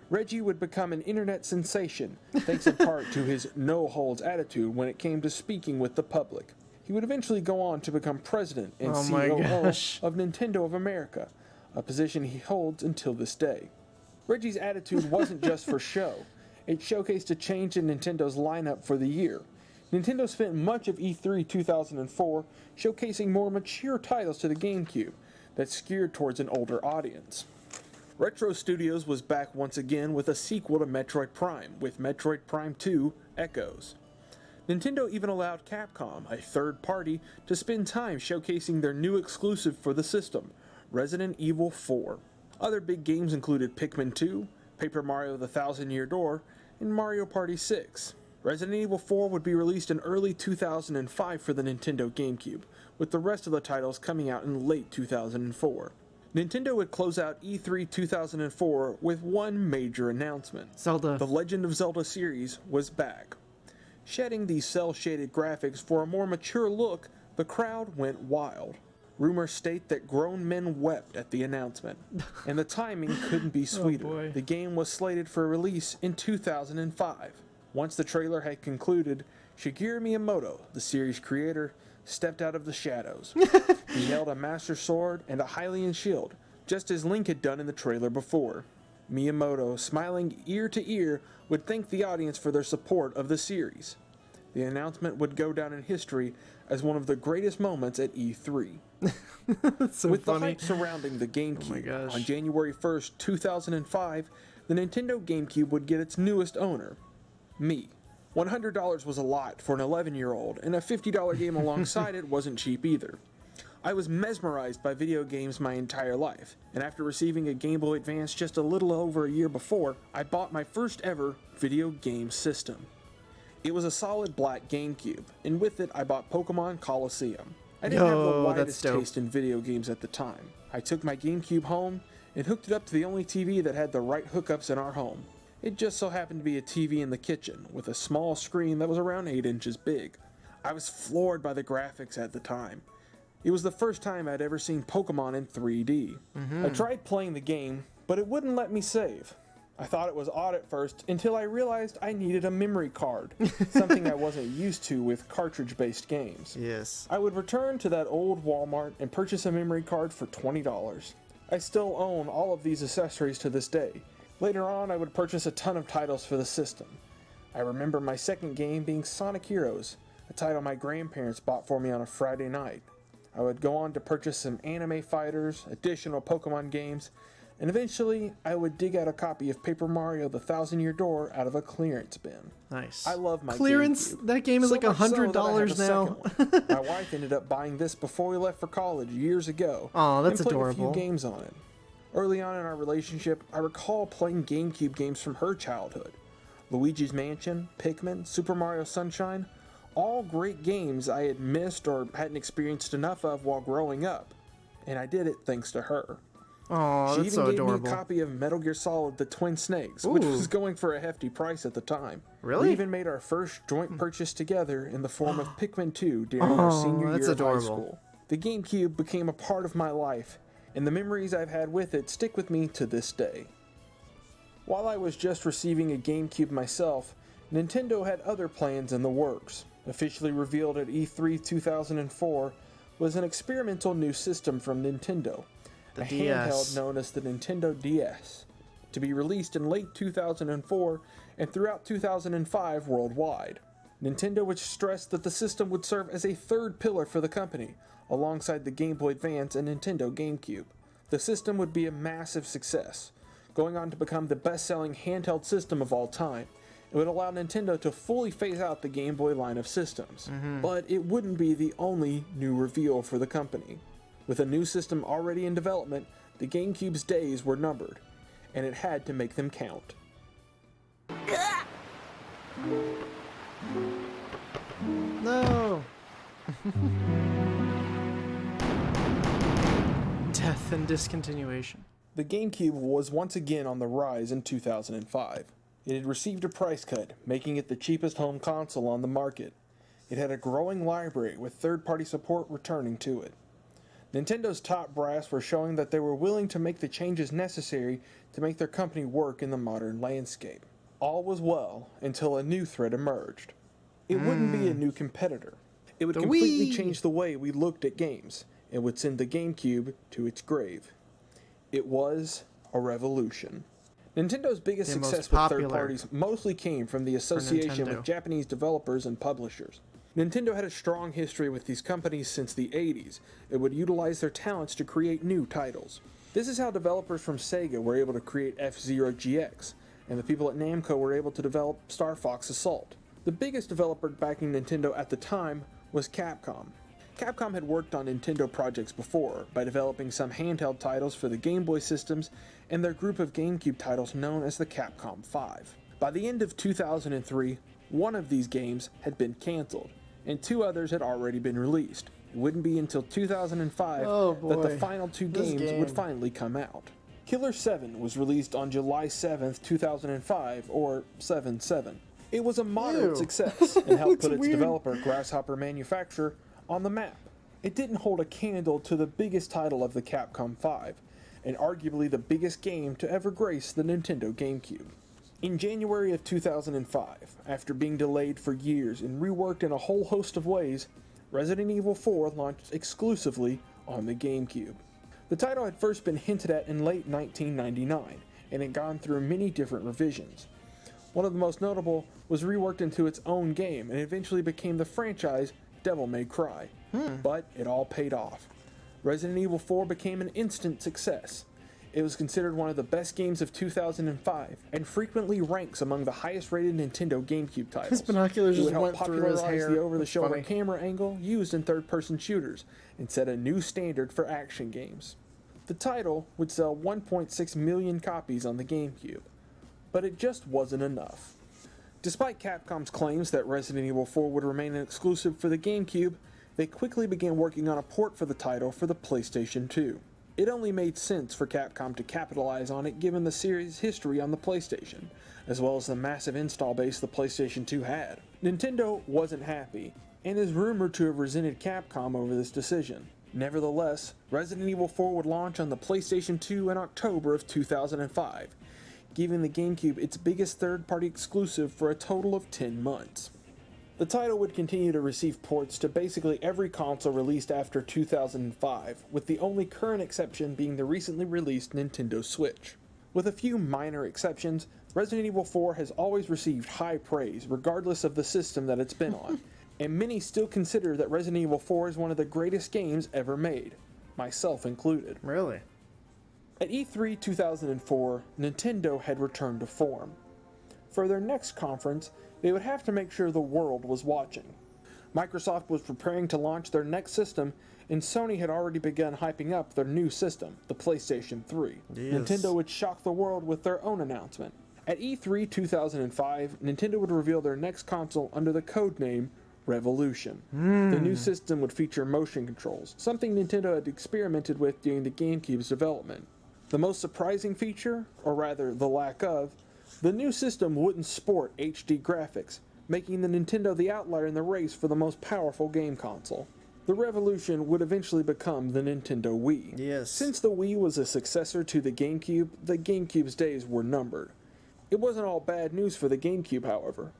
Reggie would become an internet sensation, thanks in part to his no-holds attitude when it came to speaking with the public. He would eventually go on to become president and COO of Nintendo of America, a position he holds until this day. Reggie's attitude wasn't just for show. It showcased a change in Nintendo's lineup for the year. Nintendo spent much of E3 2004 showcasing more mature titles to the GameCube that geared towards an older audience. Retro Studios was back once again with a sequel to Metroid Prime, with Metroid Prime 2 Echoes. Nintendo even allowed Capcom, a third party, to spend time showcasing their new exclusive for the system, Resident Evil 4. Other big games included Pikmin 2, Paper Mario: The Thousand Year Door, and Mario Party 6. Resident Evil 4 would be released in early 2005 for the Nintendo GameCube, with the rest of the titles coming out in late 2004. Nintendo would close out E3 2004 with one major announcement. Zelda. The Legend of Zelda series was back. Shedding these cel-shaded graphics for a more mature look, the crowd went wild. Rumors state that grown men wept at the announcement, and the timing couldn't be sweeter. The game was slated for release in 2005. Once the trailer had concluded, Shigeru Miyamoto, the series creator, stepped out of the shadows. He held a Master Sword and a Hylian shield, just as Link had done in the trailer before. Miyamoto, smiling ear to ear, would thank the audience for their support of the series. The announcement would go down in history as one of the greatest moments at E3. That's so With funny. the hype surrounding the GameCube, on January 1st, 2005, the Nintendo GameCube would get its newest owner, me. $100 was a lot for an 11-year-old, and a $50 game alongside it wasn't cheap either. I was mesmerized by video games my entire life, and after receiving a Game Boy Advance just a little over a year before, I bought my first ever video game system. It was a solid black GameCube, and with it I bought Pokemon Coliseum. I didn't have the widest taste in video games at the time. I took my GameCube home and hooked it up to the only TV that had the right hookups in our home. It just so happened to be a TV in the kitchen, with a small screen that was around 8 inches big. I was floored by the graphics at the time. It was the first time I'd ever seen Pokemon in 3D. I tried playing the game, but it wouldn't let me save. I thought it was odd at first until I realized I needed a memory card, something I wasn't used to with cartridge-based games. Yes. I would return to that old Walmart and purchase a memory card for $20. I still own all of these accessories to this day. Later on, I would purchase a ton of titles for the system. I remember my second game being Sonic Heroes, a title my grandparents bought for me on a Friday night. I would go on to purchase some anime fighters, additional Pokemon games, and eventually I would dig out a copy of Paper Mario: The Thousand-Year Door out of a clearance bin. Nice. I love my clearance. GameCube. That game is like $100 now. My wife ended up buying this before we left for college years ago. Oh, that's and played adorable. a few games on it. Early on in our relationship, I recall playing GameCube games from her childhood. Luigi's Mansion, Pikmin, Super Mario Sunshine, all great games I had missed or hadn't experienced enough of while growing up. And I did it thanks to her. Oh, She that's even so gave adorable. me a copy of Metal Gear Solid: The Twin Snakes, which was going for a hefty price at the time. Really? We even made our first joint purchase together in the form of Pikmin 2 during our senior year of high school. The GameCube became a part of my life, and the memories I've had with it stick with me to this day. While I was just receiving a GameCube myself, Nintendo had other plans in the works. Officially revealed at E3 2004 was an experimental new system from Nintendo, a handheld known as the Nintendo DS, to be released in late 2004 and throughout 2005 worldwide. Nintendo would stress that the system would serve as a third pillar for the company, alongside the Game Boy Advance and Nintendo GameCube. The system would be a massive success, going on to become the best-selling handheld system of all time. It would allow Nintendo to fully phase out the Game Boy line of systems, but it wouldn't be the only new reveal for the company. With a new system already in development, the GameCube's days were numbered, and it had to make them count. No! Death and discontinuation. The GameCube was once again on the rise in 2005. It had received a price cut, making it the cheapest home console on the market. It had a growing library with third-party support returning to it. Nintendo's top brass were showing that they were willing to make the changes necessary to make their company work in the modern landscape. All was well until a new threat emerged. It wouldn't be a new competitor. It would completely change the way we looked at games, and would send the GameCube to its grave. It was a revolution. Nintendo's biggest success with third parties mostly came from the association with Japanese developers and publishers. Nintendo had a strong history with these companies since the 80s and would utilize their talents to create new titles. This is how developers from Sega were able to create F-Zero GX, and the people at Namco were able to develop Star Fox Assault. The biggest developer backing Nintendo at the time was Capcom. Capcom had worked on Nintendo projects before by developing some handheld titles for the Game Boy systems and their group of GameCube titles known as the Capcom 5. By the end of 2003, one of these games had been cancelled, and two others had already been released. It wouldn't be until 2005 that the final two games would finally come out. Killer 7 was released on July 7th, 2005, or 7/7. It was a moderate success and helped put its developer, Grasshopper Manufacturer, on the map. It didn't hold a candle to the biggest title of the Capcom 5, and arguably the biggest game to ever grace the Nintendo GameCube. In January of 2005, after being delayed for years and reworked in a whole host of ways, Resident Evil 4 launched exclusively on the GameCube. The title had first been hinted at in late 1999, and had gone through many different revisions. One of the most notable was reworked into its own game and eventually became the franchise Devil May Cry. But it all paid off. Resident Evil 4 became an instant success. It was considered one of the best games of 2005 and frequently ranks among the highest rated Nintendo GameCube titles. His binoculars It would just help went through his popularize hair. the over-the-shoulder That's funny. camera angle used in third-person shooters and set a new standard for action games. The title would sell 1.6 million copies on the GameCube, but it just wasn't enough. Despite Capcom's claims that Resident Evil 4 would remain an exclusive for the GameCube, they quickly began working on a port for the title for the PlayStation 2. It only made sense for Capcom to capitalize on it given the series' history on the PlayStation, as well as the massive install base the PlayStation 2 had. Nintendo wasn't happy, and is rumored to have resented Capcom over this decision. Nevertheless, Resident Evil 4 would launch on the PlayStation 2 in October of 2005, giving the GameCube its biggest third-party exclusive for a total of 10 months. The title would continue to receive ports to basically every console released after 2005, with the only current exception being the recently released Nintendo Switch. With a few minor exceptions, Resident Evil 4 has always received high praise regardless of the system that it's been on, and many still consider that Resident Evil 4 is one of the greatest games ever made, myself included. Really? At E3 2004, Nintendo had returned to form. For their next conference, they would have to make sure the world was watching. Microsoft was preparing to launch their next system, and Sony had already begun hyping up their new system, the PlayStation 3. Yes. Nintendo would shock the world with their own announcement. At E3 2005, Nintendo would reveal their next console under the codename Revolution. The new system would feature motion controls, something Nintendo had experimented with during the GameCube's development. The most surprising feature, or rather the lack of, the new system wouldn't sport HD graphics, making the Nintendo the outlier in the race for the most powerful game console. The Revolution would eventually become the Nintendo Wii. Yes. Since the Wii was a successor to the GameCube's days were numbered. It wasn't all bad news for the GameCube, however.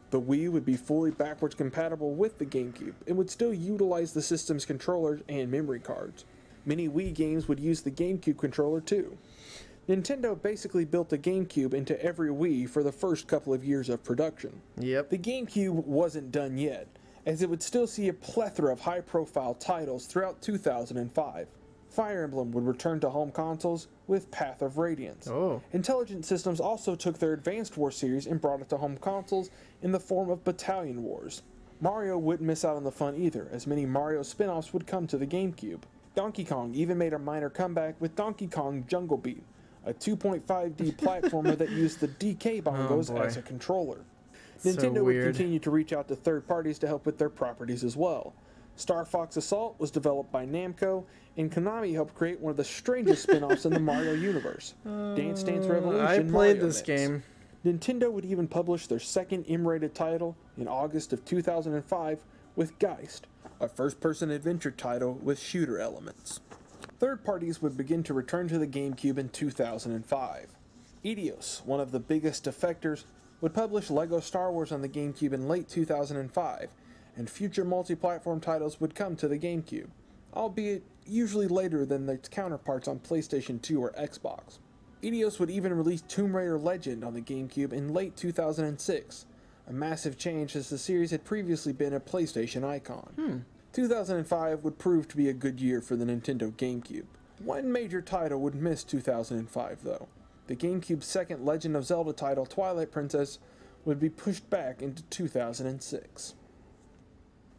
The Wii would be fully backwards compatible with the GameCube and would still utilize the system's controllers and memory cards. Many Wii games would use the GameCube controller too. Nintendo basically built the GameCube into every Wii for the first couple of years of production. Yep. The GameCube wasn't done yet, as it would still see a plethora of high-profile titles throughout 2005. Fire Emblem would return to home consoles with Path of Radiance. Oh. Intelligent Systems also took their Advanced Wars series and brought it to home consoles in the form of Battalion Wars. Mario wouldn't miss out on the fun either, as many Mario spin-offs would come to the GameCube. Donkey Kong even made a minor comeback with Donkey Kong Jungle Beat, a 2.5D platformer that used the DK bongos as a controller. Nintendo would continue to reach out to third parties to help with their properties as well. Star Fox Assault was developed by Namco, and Konami helped create one of the strangest spin-offs in the Mario universe, Dance Dance Revolution. I played Mario this Mix. game. Nintendo would even publish their second M-rated title in August of 2005 with Geist, a first-person adventure title with shooter elements. Third parties would begin to return to the GameCube in 2005. Eidos, one of the biggest defectors, would publish LEGO Star Wars on the GameCube in late 2005, and future multi-platform titles would come to the GameCube, albeit usually later than its counterparts on PlayStation 2 or Xbox. Eidos would even release Tomb Raider Legend on the GameCube in late 2006, a massive change as the series had previously been a PlayStation icon. 2005 would prove to be a good year for the Nintendo GameCube. One major title would miss 2005 though. The GameCube's second Legend of Zelda title, Twilight Princess, would be pushed back into 2006.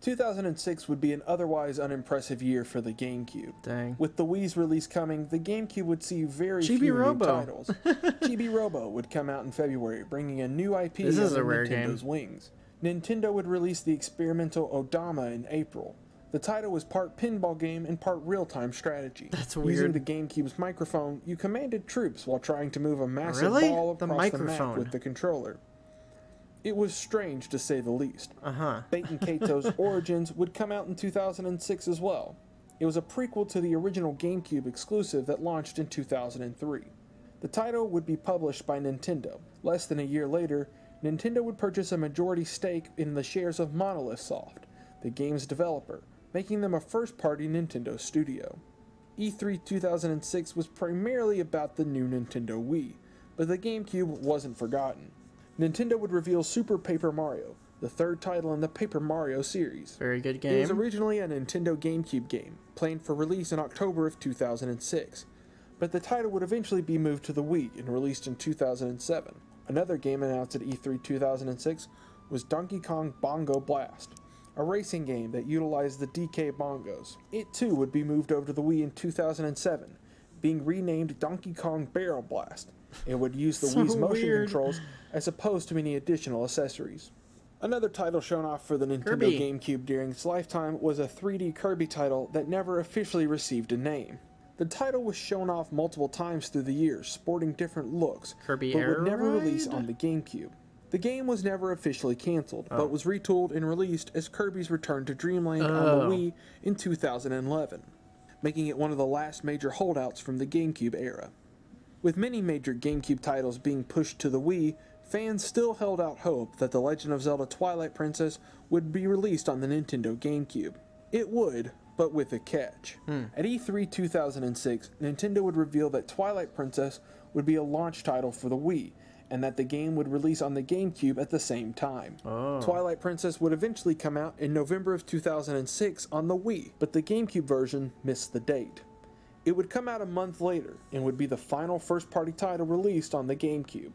2006 would be an otherwise unimpressive year for the GameCube. Dang. With the Wii's release coming, the GameCube would see very few new titles. Chibi Robo would come out in February, bringing a new IP under Nintendo's wings. Nintendo would release the experimental Odama in April. The title was part pinball game and part real-time strategy. That's weird. Using the GameCube's microphone, you commanded troops while trying to move a massive ball across the map with the controller. It was strange, to say the least. Baten Kato's Origins would come out in 2006 as well. It was a prequel to the original GameCube exclusive that launched in 2003. The title would be published by Nintendo. Less than a year later, Nintendo would purchase a majority stake in the shares of Monolith Soft, the game's developer, making them a first-party Nintendo studio. E3 2006 was primarily about the new Nintendo Wii, but the GameCube wasn't forgotten. Nintendo would reveal Super Paper Mario, the third title in the Paper Mario series. Very good game. It was originally a Nintendo GameCube game, planned for release in October of 2006, but the title would eventually be moved to the Wii and released in 2007. Another game announced at E3 2006 was Donkey Kong Bongo Blast, a racing game that utilized the DK bongos. It too would be moved over to the Wii in 2007, being renamed Donkey Kong Barrel Blast, and would use the Wii's motion controls as opposed to any additional accessories. Another title shown off for the Nintendo GameCube during its lifetime was a 3D Kirby title that never officially received a name. The title was shown off multiple times through the years, sporting different looks, but would never release on the GameCube. The game was never officially cancelled, but was retooled and released as Kirby's Return to Dreamland on the Wii in 2011, making it one of the last major holdouts from the GameCube era. With many major GameCube titles being pushed to the Wii, fans still held out hope that The Legend of Zelda Twilight Princess would be released on the Nintendo GameCube. It would, but with a catch. At E3 2006, Nintendo would reveal that Twilight Princess would be a launch title for the Wii, and that the game would release on the GameCube at the same time. Twilight Princess would eventually come out in November of 2006 on the Wii, but the GameCube version missed the date. It would come out a month later, and would be the final first-party title released on the GameCube.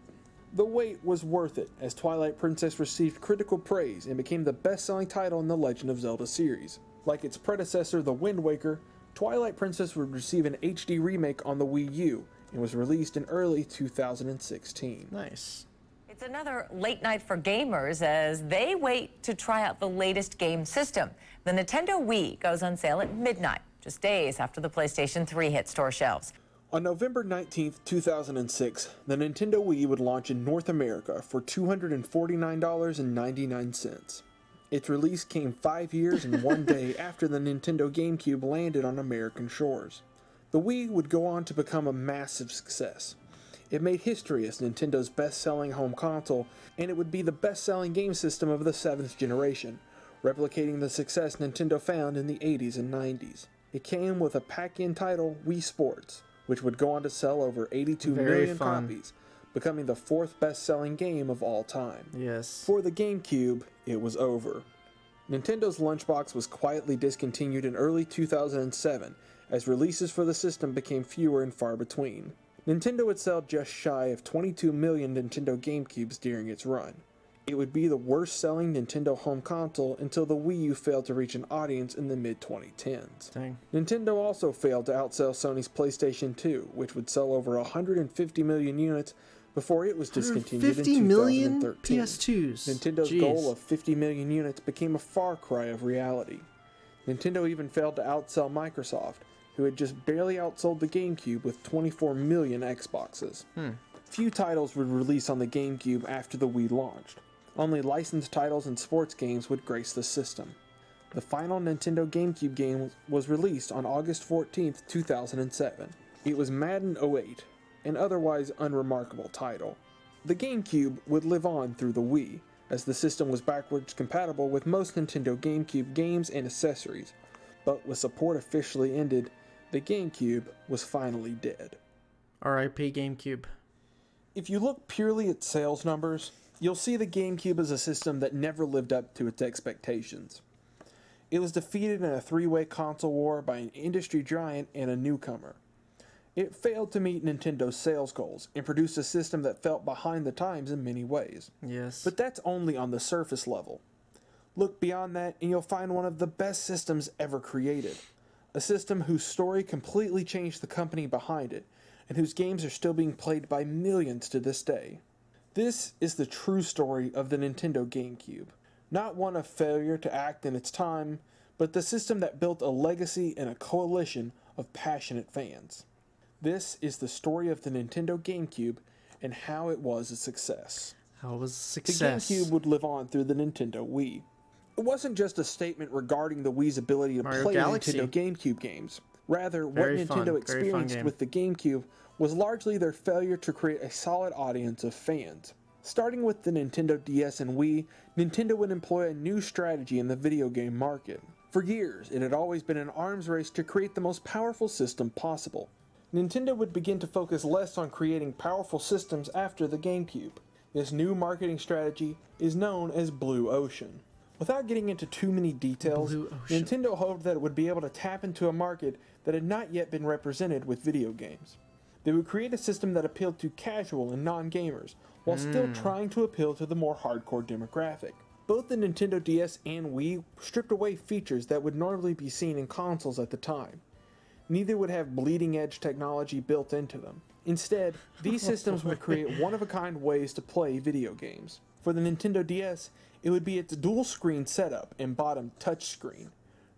The wait was worth it, as Twilight Princess received critical praise and became the best-selling title in the Legend of Zelda series. Like its predecessor, The Wind Waker, Twilight Princess would receive an HD remake on the Wii U, and was released in early 2016. Nice. It's another late night for gamers as they wait to try out the latest game system. The Nintendo Wii goes on sale at midnight, just days after the PlayStation 3 hit store shelves. On November 19, 2006, the Nintendo Wii would launch in North America for $249.99. Its release came 5 years and 1 day after the Nintendo GameCube landed on American shores. The Wii would go on to become a massive success. It made history as Nintendo's best-selling home console, and it would be the best-selling game system of the 7th generation, replicating the success Nintendo found in the 80s and 90s. It came with a pack-in title, Wii Sports, which would go on to sell over 82 million copies, becoming the 4th best-selling game of all time. Yes. For the GameCube, it was over. Nintendo's Lunchbox was quietly discontinued in early 2007, as releases for the system became fewer and far between. Nintendo would sell just shy of 22 million Nintendo GameCubes during its run. It would be the worst-selling Nintendo home console until the Wii U failed to reach an audience in the mid-2010s. Nintendo also failed to outsell Sony's PlayStation 2, which would sell over 150 million units before it was discontinued in 2013. 50 million PS2s. Nintendo's goal of 50 million units became a far cry of reality. Nintendo even failed to outsell Microsoft, who had just barely outsold the GameCube with 24 million Xboxes. Few titles would release on the GameCube after the Wii launched. Only licensed titles and sports games would grace the system. The final Nintendo GameCube game was released on August 14, 2007. It was Madden 08, an otherwise unremarkable title. The GameCube would live on through the Wii, as the system was backwards compatible with most Nintendo GameCube games and accessories, but with support officially ended, the GameCube was finally dead. R.I.P. GameCube. If you look purely at sales numbers, you'll see the GameCube as a system that never lived up to its expectations. It was defeated in a three-way console war by an industry giant and a newcomer. It failed to meet Nintendo's sales goals and produced a system that felt behind the times in many ways. Yes. But that's only on the surface level. Look beyond that and you'll find one of the best systems ever created. A system whose story completely changed the company behind it, and whose games are still being played by millions to this day. This is the true story of the Nintendo GameCube. Not one of failure to act in its time, but the system that built a legacy and a coalition of passionate fans. This is the story of the Nintendo GameCube and how it was a success. How it was a success. The GameCube would live on through the Nintendo Wii. It wasn't just a statement regarding the Wii's ability to play Nintendo GameCube games. Rather, what Nintendo experienced with the GameCube was largely their failure to create a solid audience of fans. Starting with the Nintendo DS and Wii, Nintendo would employ a new strategy in the video game market. For years, it had always been an arms race to create the most powerful system possible. Nintendo would begin to focus less on creating powerful systems after the GameCube. This new marketing strategy is known as Blue Ocean. Without getting into too many details, Nintendo hoped that it would be able to tap into a market that had not yet been represented with video games. They would create a system that appealed to casual and non-gamers, while still trying to appeal to the more hardcore demographic. Both the Nintendo DS and Wii stripped away features that would normally be seen in consoles at the time. Neither would have bleeding-edge technology built into them. Instead, these systems would create one-of-a-kind ways to play video games. For the Nintendo DS, it would be its dual-screen setup and bottom touchscreen.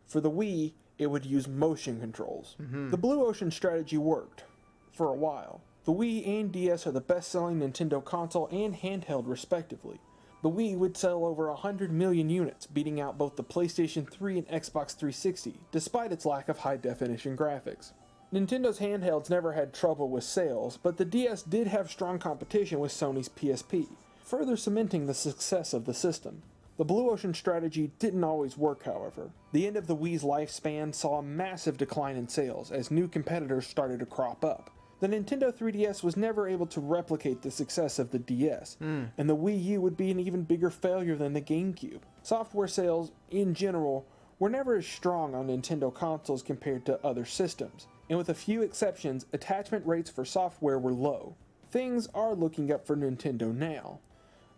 For the Wii, it would use motion controls. The Blue Ocean strategy worked for a while. The Wii and DS are the best-selling Nintendo console and handheld respectively. The Wii would sell over 100 million units, beating out both the PlayStation 3 and Xbox 360, despite its lack of high-definition graphics. Nintendo's handhelds never had trouble with sales, but the DS did have strong competition with Sony's PSP, further cementing the success of the system. The Blue Ocean strategy didn't always work, however. The end of the Wii's lifespan saw a massive decline in sales as new competitors started to crop up. The Nintendo 3DS was never able to replicate the success of the DS, and the Wii U would be an even bigger failure than the Gamecube. Software sales, in general, were never as strong on Nintendo consoles compared to other systems, and with a few exceptions, attachment rates for software were low. Things are looking up for Nintendo now.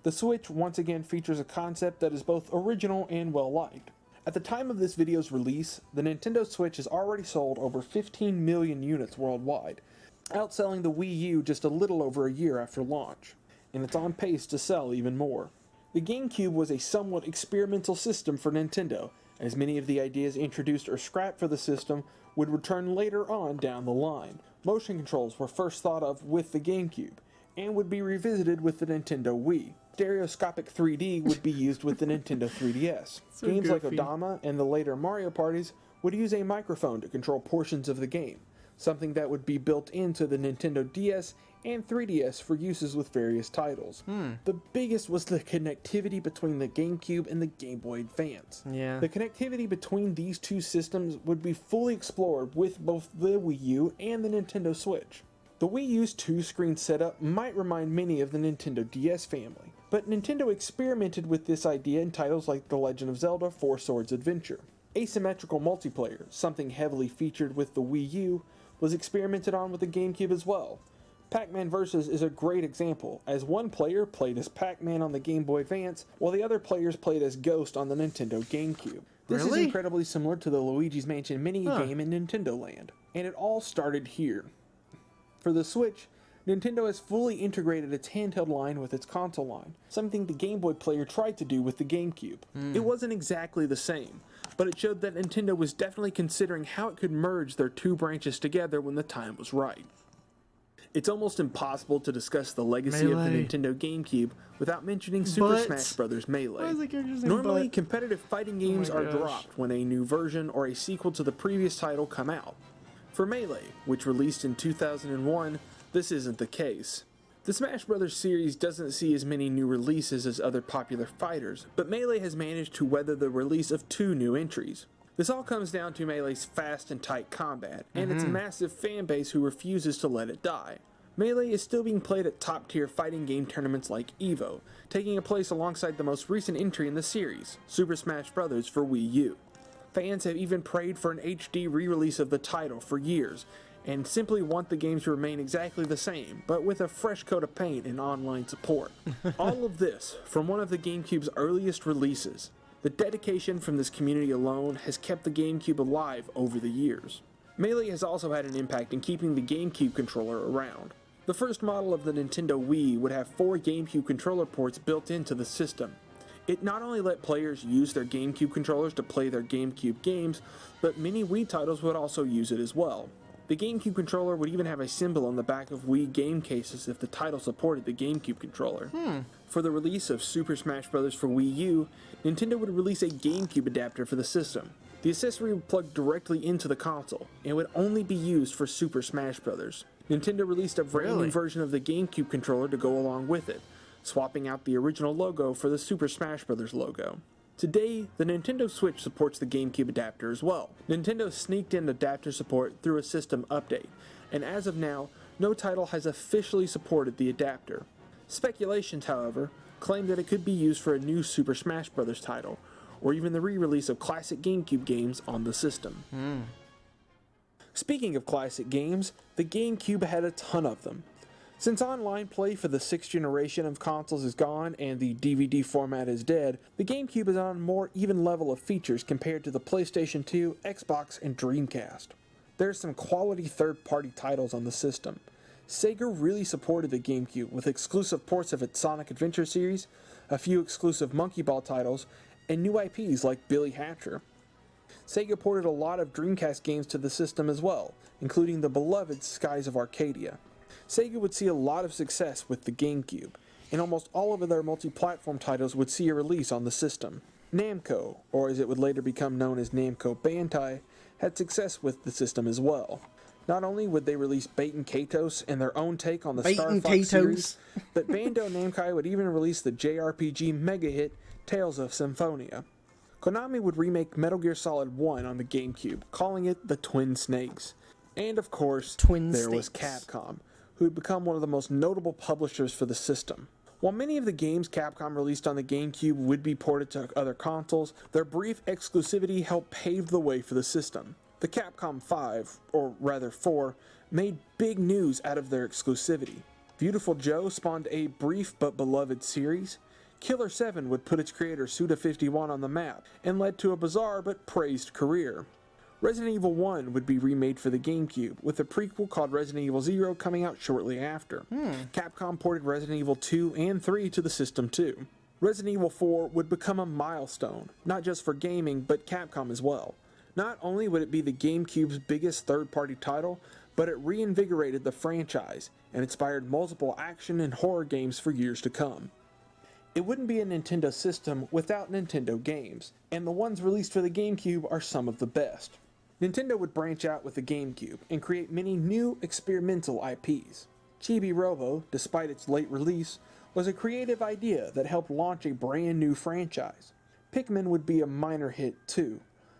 The Switch once again features a concept that is both original and well-liked. At the time of this video's release, the Nintendo Switch has already sold over 15 million units worldwide, outselling the Wii U just a little over a year after launch, and it's on pace to sell even more. The GameCube was a somewhat experimental system for Nintendo, as many of the ideas introduced or scrapped for the system would return later on down the line. Motion controls were first thought of with the GameCube, and would be revisited with the Nintendo Wii. Stereoscopic 3D would be used with the Nintendo 3DS. So Games like goofy. Odama and the later Mario parties would use a microphone to control portions of the game, something that would be built into the Nintendo DS and 3DS for uses with various titles. The biggest was the connectivity between the GameCube and the Game Boy Advance. Yeah. The connectivity between these two systems would be fully explored with both the Wii U and the Nintendo Switch. The Wii U's two-screen setup might remind many of the Nintendo DS family, but Nintendo experimented with this idea in titles like The Legend of Zelda: Four Swords Adventure. Asymmetrical multiplayer, something heavily featured with the Wii U, was experimented on with the GameCube as well. Pac-Man Vs. is a great example, as one player played as Pac-Man on the Game Boy Advance, while the other players played as Ghost on the Nintendo GameCube. This Really? is incredibly similar to the Luigi's Mansion mini-game in Nintendo Land, and it all started here. For the Switch, Nintendo has fully integrated its handheld line with its console line, something the Game Boy player tried to do with the GameCube. It wasn't exactly the same, but it showed that Nintendo was definitely considering how it could merge their two branches together when the time was right. It's almost impossible to discuss the legacy of the Melee. Nintendo GameCube without mentioning Super But- Smash Bros. Melee. Why is the character's name Normally, But? competitive fighting games my are gosh. dropped when a new version or a sequel to the previous title come out. For Melee, which released in 2001, this isn't the case. The Smash Bros. Series doesn't see as many new releases as other popular fighters, but Melee has managed to weather the release of 2 new entries. This all comes down to Melee's fast and tight combat, and its massive fan base who refuses to let it die. Melee is still being played at top-tier fighting game tournaments like EVO, taking a place alongside the most recent entry in the series, Super Smash Bros. For Wii U. Fans have even prayed for an HD re-release of the title for years, and simply want the game to remain exactly the same, but with a fresh coat of paint and online support. All of this from one of the GameCube's earliest releases. The dedication from this community alone has kept the GameCube alive over the years. Melee has also had an impact in keeping the GameCube controller around. The first model of the Nintendo Wii would have 4 GameCube controller ports built into the system. It not only let players use their GameCube controllers to play their GameCube games, but many Wii titles would also use it as well. The GameCube controller would even have a symbol on the back of Wii game cases if the title supported the GameCube controller. For the release of Super Smash Bros. For Wii U, Nintendo would release a GameCube adapter for the system. The accessory would plug directly into the console, and would only be used for Super Smash Bros. Nintendo released a brand new version of the GameCube controller to go along with it, swapping out the original logo for the Super Smash Bros. Logo. Today, the Nintendo Switch supports the GameCube adapter as well. Nintendo sneaked in adapter support through a system update, and as of now, no title has officially supported the adapter. Speculations, however, claim that it could be used for a new Super Smash Bros. Title, or even the re-release of classic GameCube games on the system. Speaking of classic games, the GameCube had a ton of them. Since online play for the 6th generation of consoles is gone and the DVD format is dead, the GameCube is on a more even level of features compared to the PlayStation 2, Xbox, and Dreamcast. There's some quality third-party titles on the system. Sega really supported the GameCube with exclusive ports of its Sonic Adventure series, a few exclusive Monkey Ball titles, and new IPs like Billy Hatcher. Sega ported a lot of Dreamcast games to the system as well, including the beloved Skies of Arcadia. Sega would see a lot of success with the GameCube, and almost all of their multi-platform titles would see a release on the system. Namco, or as it would later become known as Namco Bandai, had success with the system as well. Not only would they release Baten Kaitos and their own take on the Star Fox series, but Bandai Namco would even release the JRPG mega hit Tales of Symphonia. Konami would remake Metal Gear Solid 1 on the GameCube, calling it the Twin Snakes. And of course, there was Capcom, who had become one of the most notable publishers for the system. While many of the games Capcom released on the GameCube would be ported to other consoles, their brief exclusivity helped pave the way for the system. The Capcom 5, or rather 4, made big news out of their exclusivity. Beautiful Joe spawned a brief but beloved series. Killer 7 would put its creator Suda51 on the map, and led to a bizarre but praised career. Resident Evil 1 would be remade for the GameCube, with a prequel called Resident Evil 0 coming out shortly after. Capcom ported Resident Evil 2 and 3 to the system too. Resident Evil 4 would become a milestone, not just for gaming, but Capcom as well. Not only would it be the GameCube's biggest third-party title, but it reinvigorated the franchise, and inspired multiple action and horror games for years to come. It wouldn't be a Nintendo system without Nintendo games, and the ones released for the GameCube are some of the best. Nintendo would branch out with the GameCube and create many new experimental IPs. Chibi Robo, despite its late release, was a creative idea that helped launch a brand new franchise. Pikmin would be a minor hit too.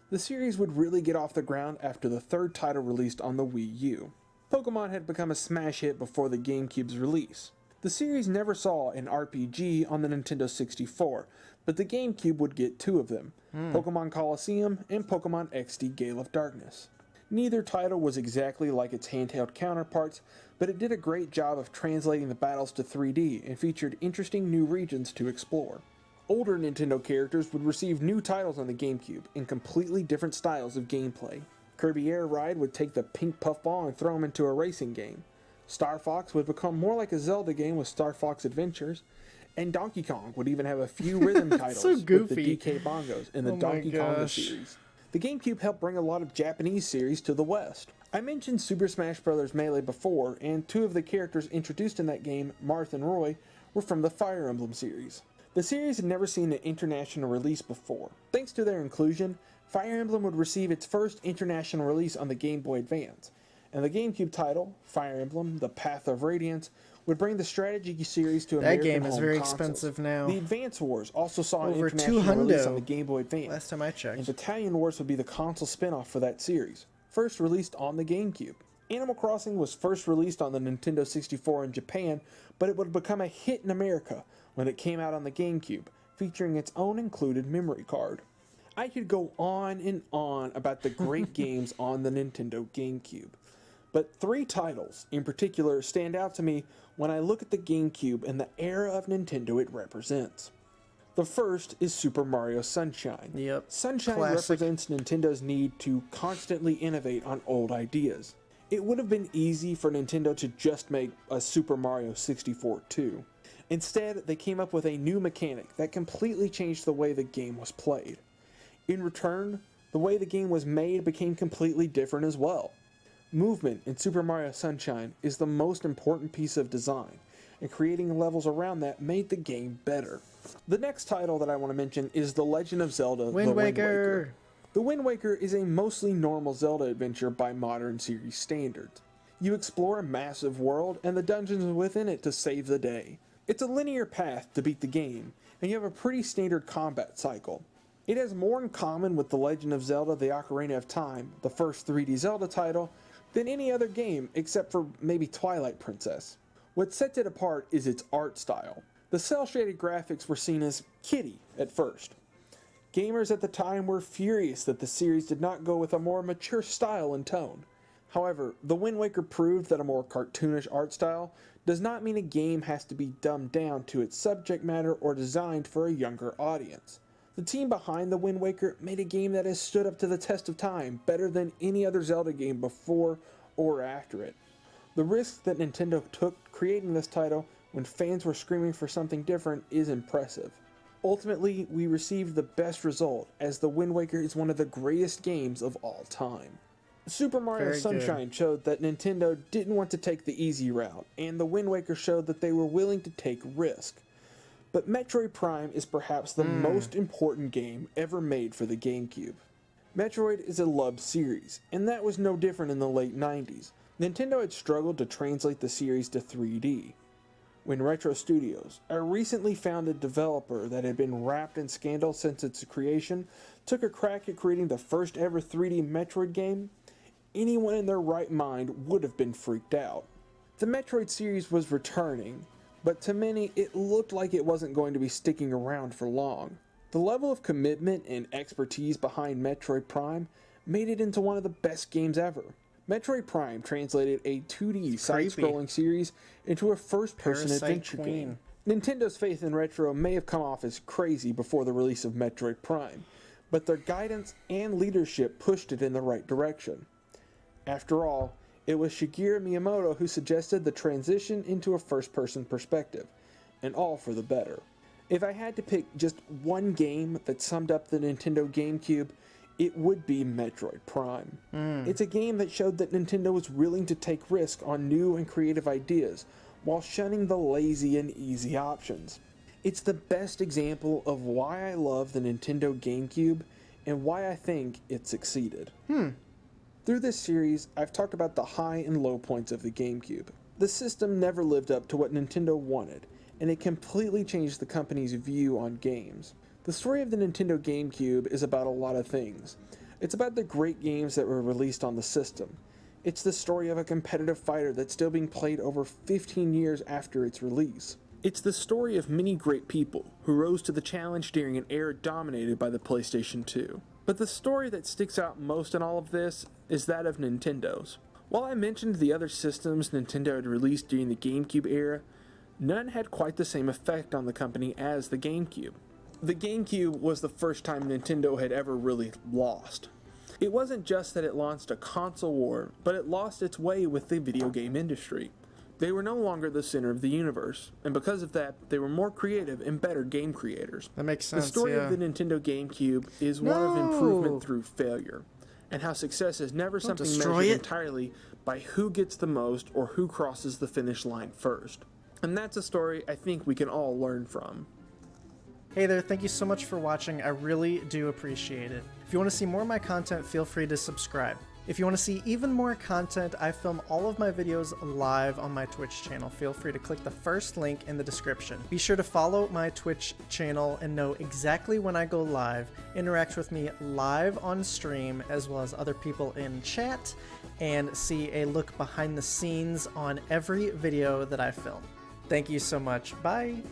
The series would really get off the ground after the third title released on the Wii U. Pokemon had become a smash hit before the GameCube's release. The series never saw an RPG on the Nintendo 64, but the GameCube would get two of them, Pokemon Colosseum and Pokemon XD Gale of Darkness. Neither title was exactly like its handheld counterparts, but it did a great job of translating the battles to 3D and featured interesting new regions to explore. Older Nintendo characters would receive new titles on the GameCube in completely different styles of gameplay. Kirby Air Ride would take the pink puffball and throw him into a racing game. Star Fox would become more like a Zelda game with Star Fox Adventures, and Donkey Kong would even have a few rhythm titles so with the DK Bongos in the Donkey Konga series. The GameCube helped bring a lot of Japanese series to the West. I mentioned Super Smash Bros. Melee before, and two of the characters introduced in that game, Marth and Roy, were from the Fire Emblem series. The series had never seen an international release before. Thanks to their inclusion, Fire Emblem would receive its first international release on the Game Boy Advance, and the GameCube title, Fire Emblem: The Path of Radiance, would bring the strategy series to American home consoles. That game is very expensive now. The Advance Wars also saw an Over international release on the Game Boy Advance. Last time I checked. And Battalion Wars would be the console spin-off for that series, first released on the GameCube. Animal Crossing was first released on the Nintendo 64 in Japan, but it would become a hit in America when it came out on the GameCube, featuring its own included memory card. I could go on and on about the great games on the Nintendo GameCube, but three titles in particular stand out to me when I look at the GameCube and the era of Nintendo it represents. The first is Super Mario Sunshine. Yep. Sunshine Classic. represents Nintendo's need to constantly innovate on old ideas. It would have been easy for Nintendo to just make a Super Mario 64 too. Instead, they came up with a new mechanic that completely changed the way the game was played. In return, the way the game was made became completely different as well. Movement in Super Mario Sunshine is the most important piece of design, and creating levels around that made the game better. The next title that I want to mention is The Legend of Zelda: Wind Waker. The Wind Waker is a mostly normal Zelda adventure by modern series standards. You explore a massive world and the dungeons within it to save the day. It's a linear path to beat the game, and you have a pretty standard combat cycle. It has more in common with The Legend of Zelda: The Ocarina of Time, the first 3D Zelda title, than any other game except for maybe Twilight Princess. What sets it apart is its art style. The cel-shaded graphics were seen as kiddie at first. Gamers at the time were furious that the series did not go with a more mature style and tone. However, The Wind Waker proved that a more cartoonish art style does not mean a game has to be dumbed down to its subject matter or designed for a younger audience. The team behind The Wind Waker made a game that has stood up to the test of time better than any other Zelda game before or after it. The risk that Nintendo took creating this title when fans were screaming for something different is impressive. Ultimately, we received the best result, as The Wind Waker is one of the greatest games of all time. Super Mario Very Sunshine showed that Nintendo didn't want to take the easy route, and The Wind Waker showed that they were willing to take risk. But Metroid Prime is perhaps the most important game ever made for the GameCube. Metroid is a loved series, and that was no different in the late 90s. Nintendo had struggled to translate the series to 3D. When Retro Studios, a recently founded developer that had been wrapped in scandal since its creation, took a crack at creating the first ever 3D Metroid game, anyone in their right mind would have been freaked out. The Metroid series was returning, but to many it looked like it wasn't going to be sticking around for long. The level of commitment and expertise behind Metroid Prime made it into one of the best games ever. Metroid Prime translated a 2D side-scrolling series into a first-person adventure game. Nintendo's faith in Retro may have come off as crazy before the release of Metroid Prime, but their guidance and leadership pushed it in the right direction. After all, it was Shigeru Miyamoto who suggested the transition into a first-person perspective, and all for the better. If I had to pick just one game that summed up the Nintendo GameCube, it would be Metroid Prime. It's a game that showed that Nintendo was willing to take risk on new and creative ideas, while shunning the lazy and easy options. It's the best example of why I love the Nintendo GameCube, and why I think it succeeded. Through this series, I've talked about the high and low points of the GameCube. The system never lived up to what Nintendo wanted, and it completely changed the company's view on games. The story of the Nintendo GameCube is about a lot of things. It's about the great games that were released on the system. It's the story of a competitive fighter that's still being played over 15 years after its release. It's the story of many great people who rose to the challenge during an era dominated by the PlayStation 2. But the story that sticks out most in all of this is that of Nintendo's. While I mentioned the other systems Nintendo had released during the GameCube era, none had quite the same effect on the company as the GameCube. The GameCube was the first time Nintendo had ever really lost. It wasn't just that it launched a console war, but it lost its way with the video game industry. They were no longer the center of the universe, and because of that, they were more creative and better game creators. That makes sense. The story of the Nintendo GameCube is one of improvement through failure, and how success is never something measured entirely by who gets the most or who crosses the finish line first. And that's a story I think we can all learn from. Hey there, thank you so much for watching. I really do appreciate it. If you want to see more of my content, feel free to subscribe. If you want to see even more content, I film all of my videos live on my Twitch channel. Feel free to click the first link in the description. Be sure to follow my Twitch channel and know exactly when I go live. Interact with me live on stream, as well as other people in chat, and see a look behind the scenes on every video that I film. Thank you so much. Bye!